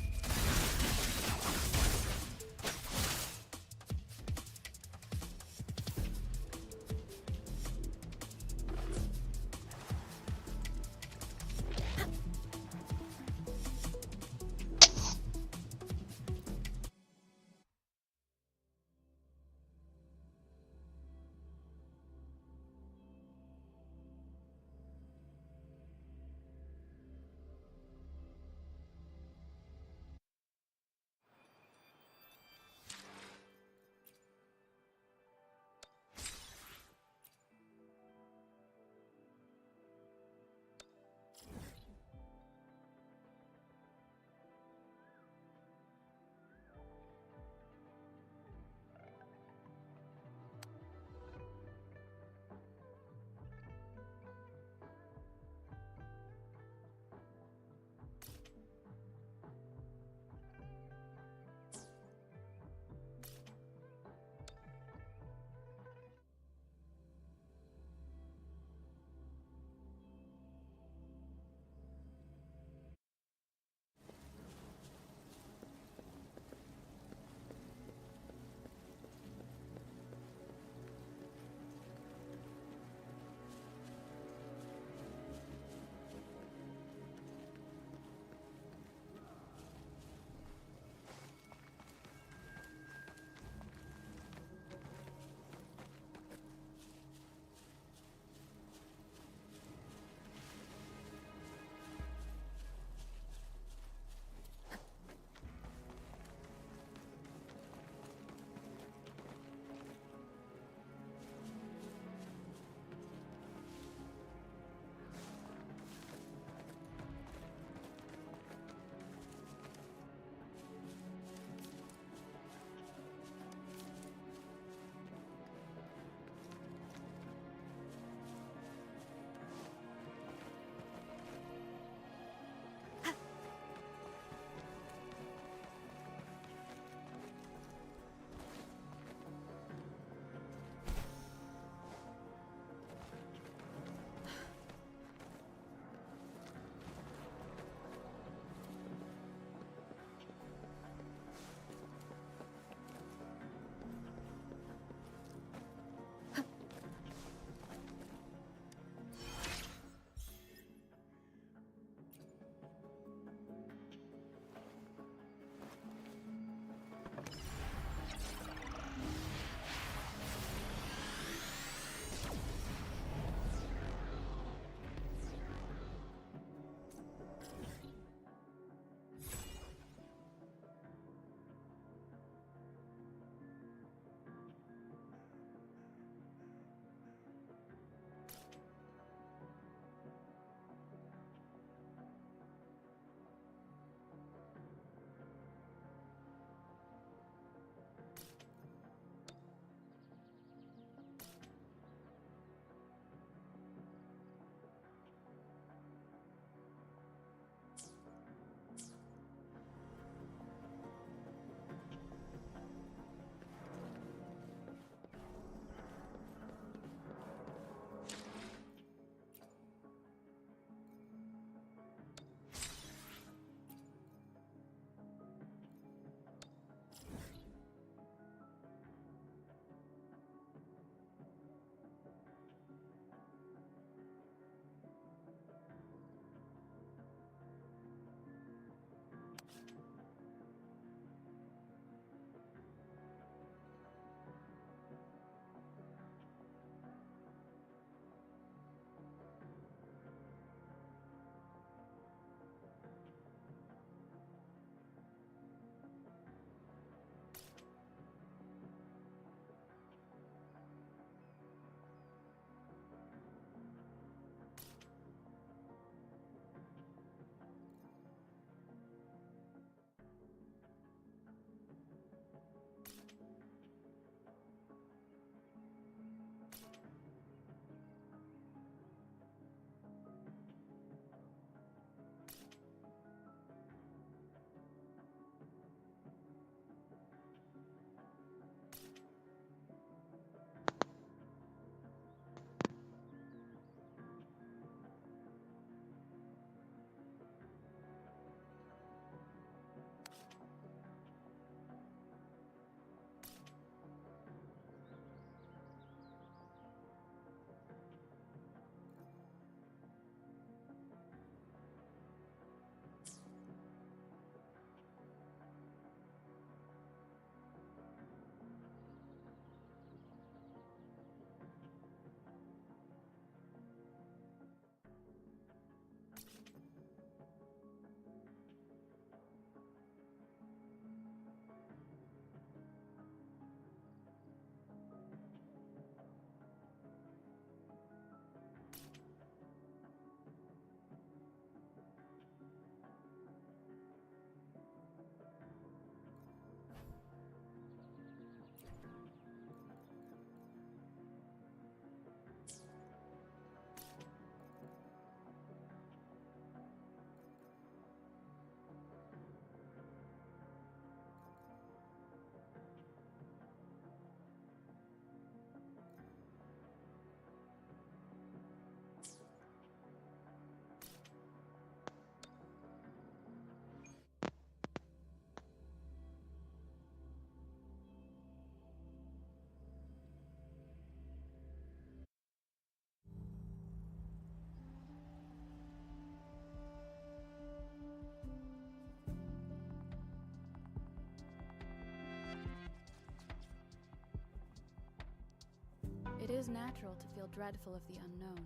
natural to feel dreadful of the unknown.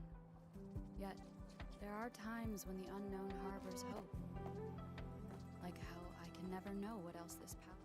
Yet, there are times when the unknown harbors hope. Like how I can never know what else this power.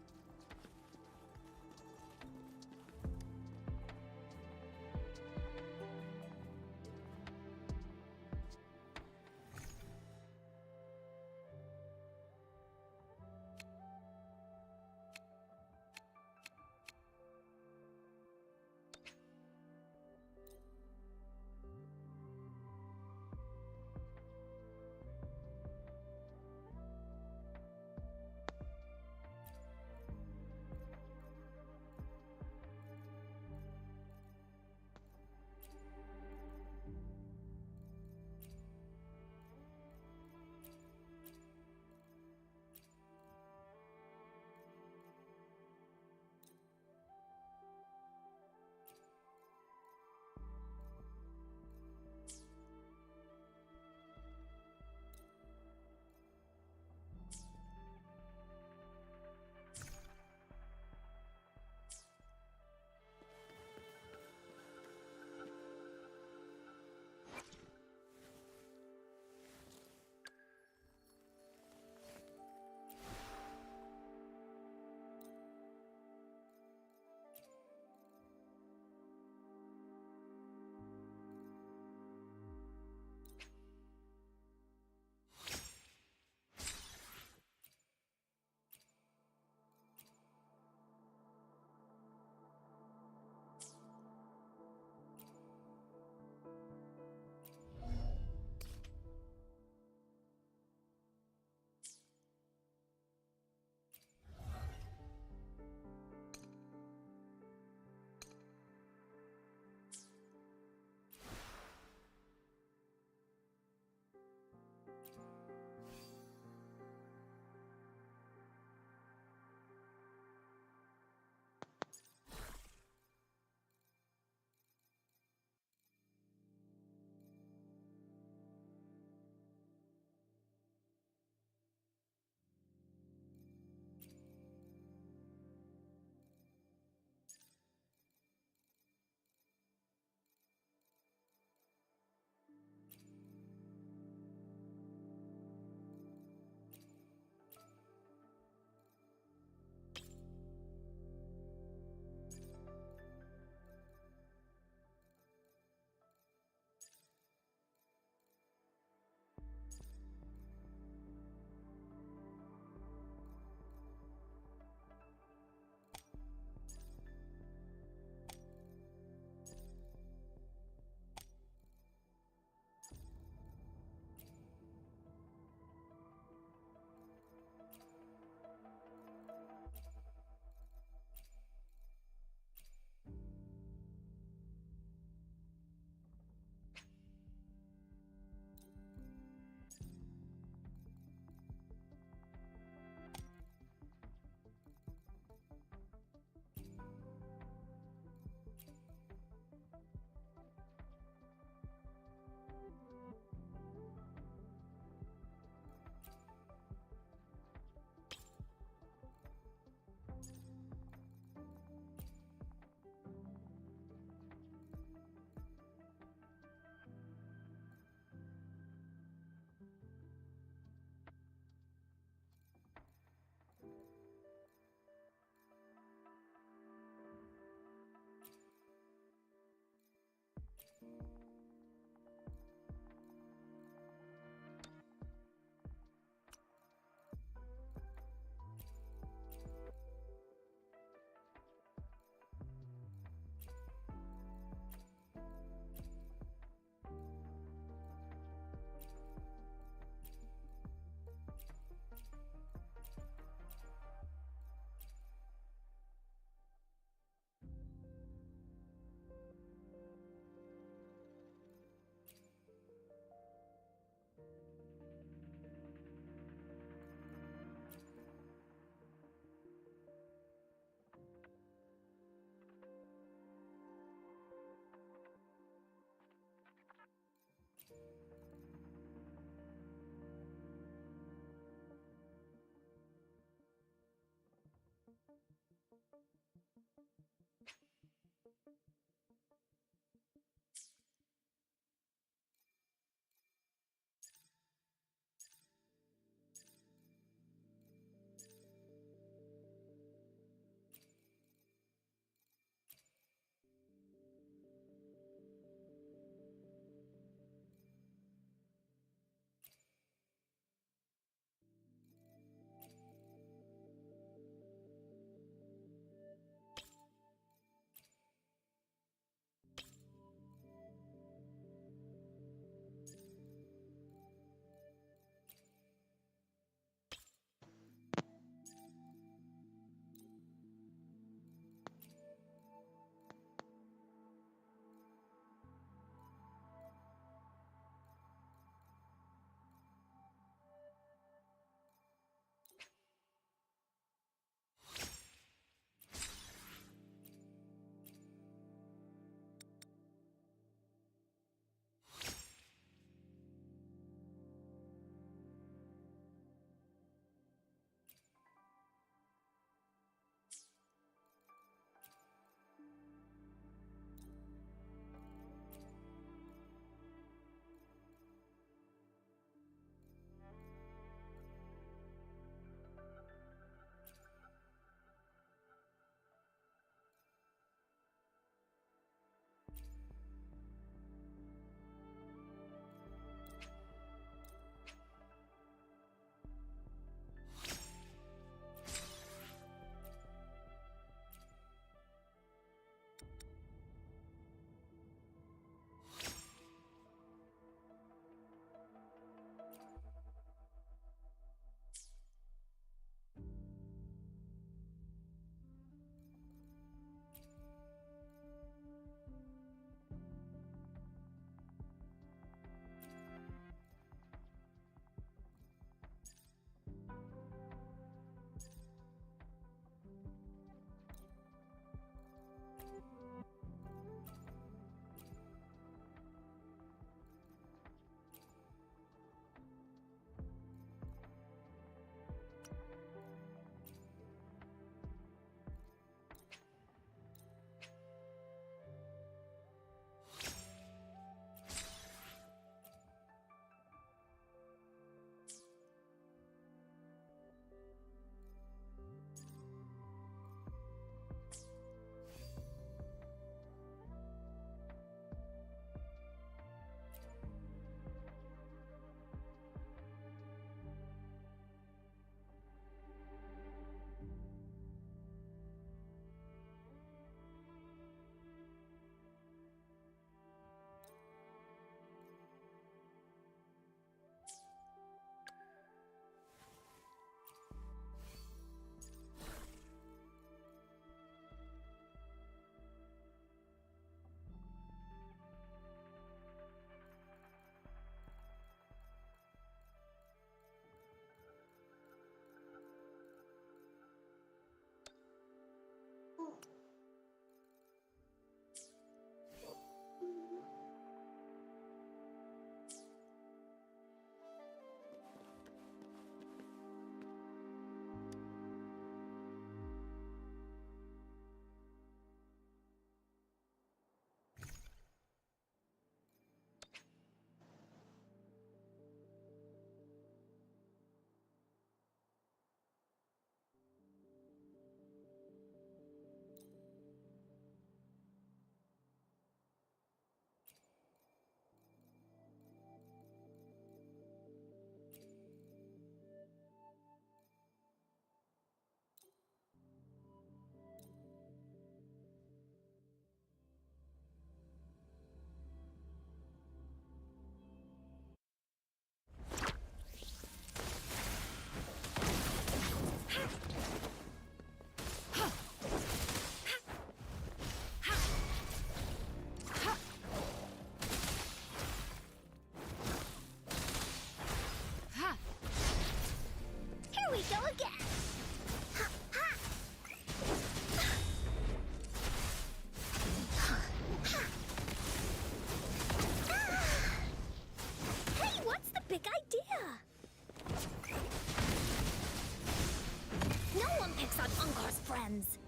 friends.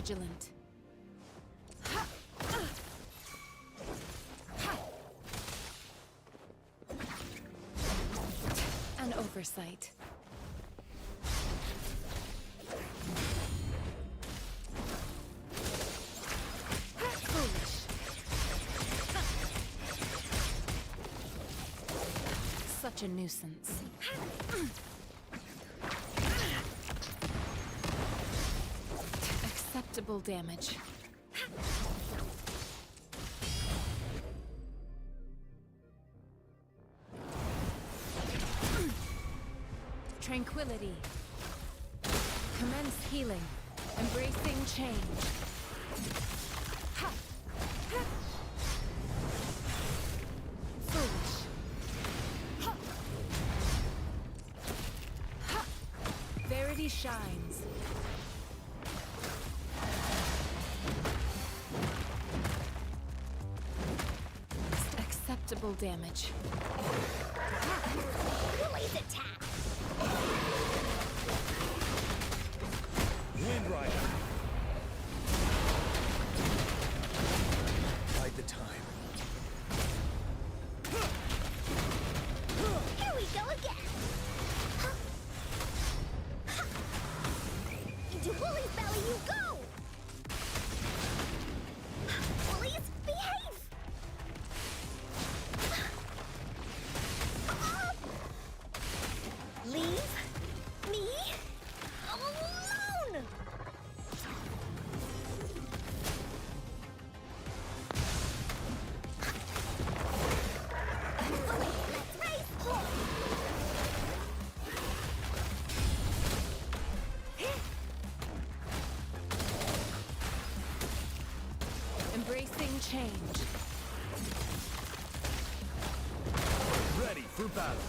vigilant. An oversight. Foolish. Such a nuisance. Acceptable damage. Tranquility. Commence healing. Embracing change. Ha! Ha! Foolish. Ha! Ha! Verity shines. Acceptable damage. Blaze attack! Wind Rider. Bide the time. Here we go again! Into Woolly's belly you go! Woollies, behave! Leave me alone! Woolly, let's race! Embracing change. Ready for battle.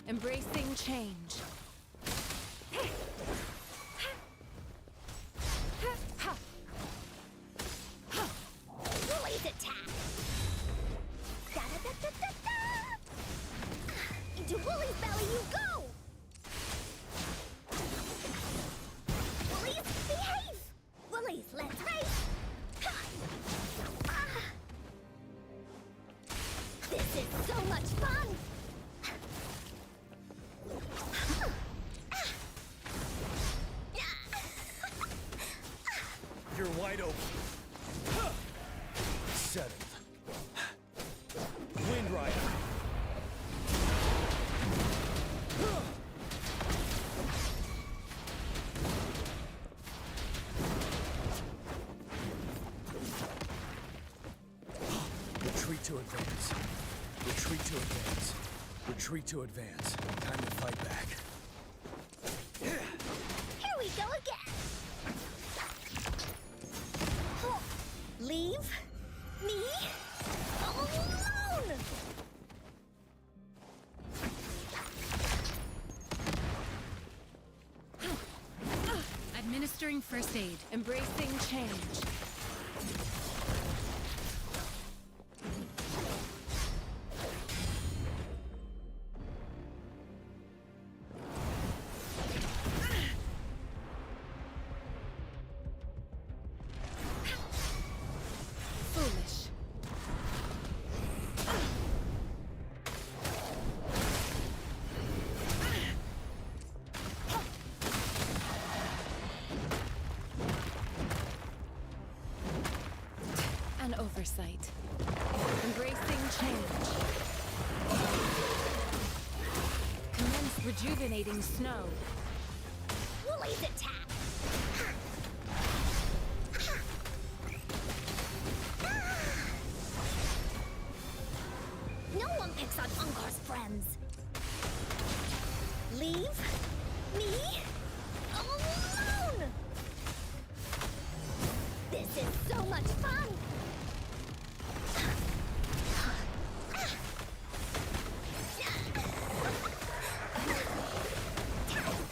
Embracing change. Woolly's attack! Da-da-da-da-da-da! Into Woolly's belly you go! Woollies, behave! Woollies, let's race! Ha! Ah! This is so much fun! You're wide open. Settled. Wind Rider. Retreat to advance. Retreat to advance. Retreat to advance. Time to fight back. Here we go again! Leave me alone! Administering first aid. Embracing change. oversight. Embracing change. Commence rejuvenating snow. Woolly's attack! No one picks on Ungar's friends. Leave me alone! This is so much fun!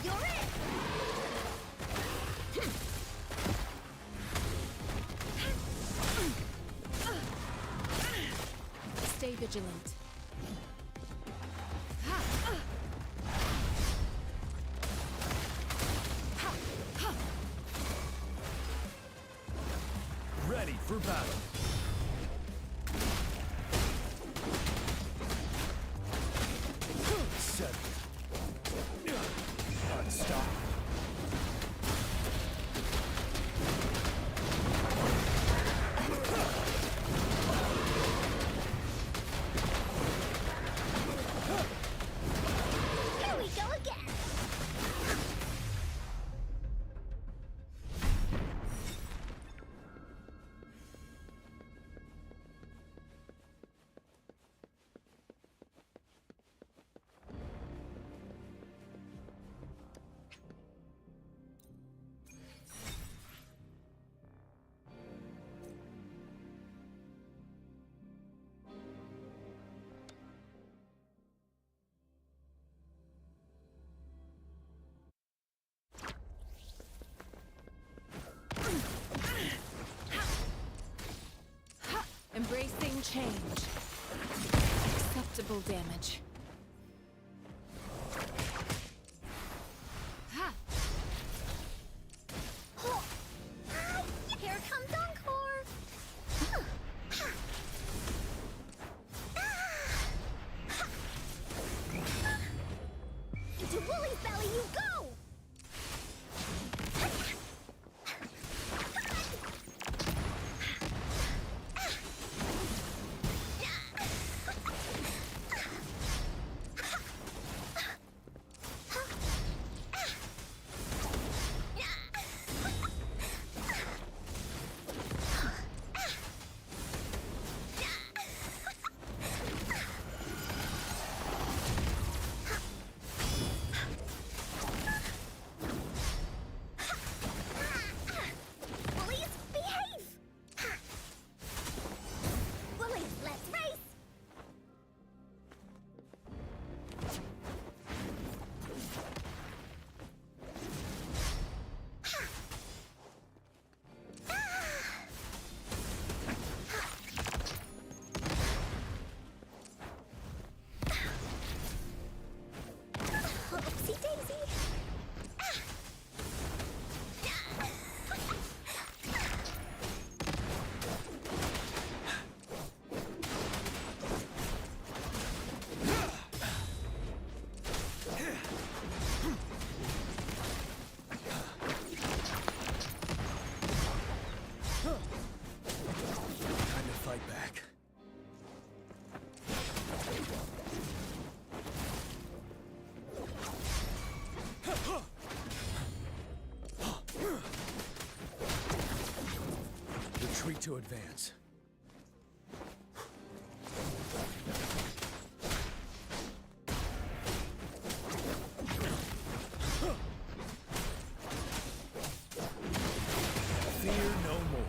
You're it! Stay vigilant. Ready for battle. Set. Unstop. Here we go again! Embracing change. Acceptable damage. Here comes Encore! Into Woolly's belly you go! Woollies, behave! Woollies, let's race! Oopsie daisy! Time to fight back. Retreat to advance. Fear no more.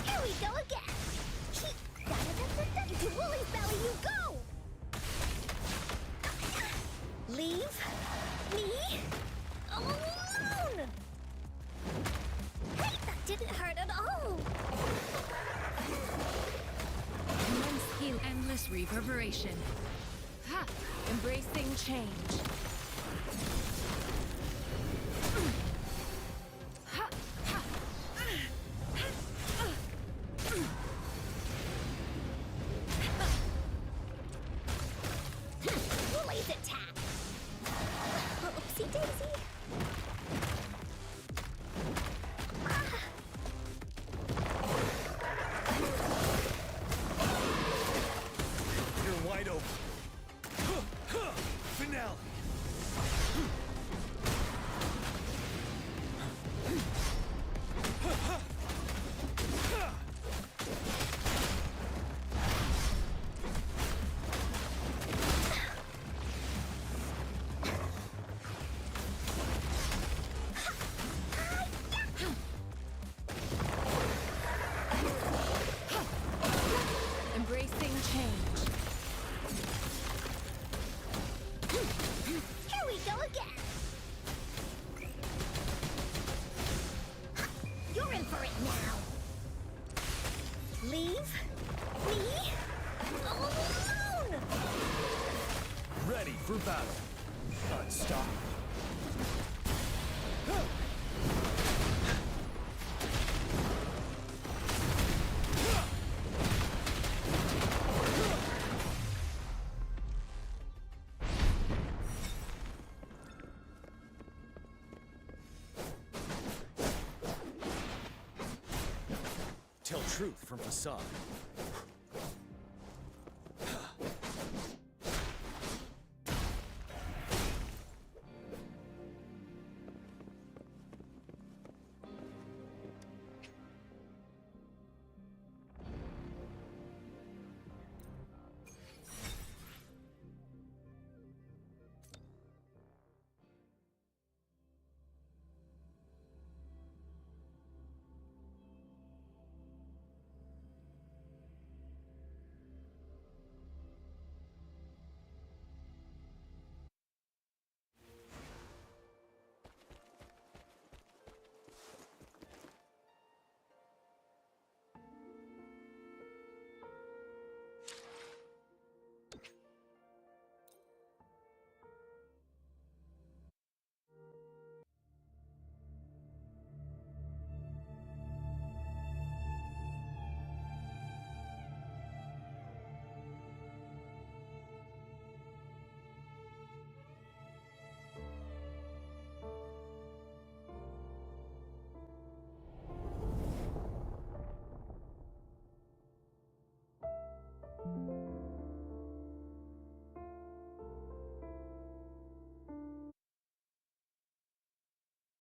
Here we go again! Into Woolly's belly you go! Leave me alone! Hey, that didn't hurt at all! Commence heal endless reverberation. Ha! Embracing change. wide open. Finale. Embracing change. Here we go again. You're in for it now. Leave me alone. Ready for battle. Unstoppable. Tell truth from facade.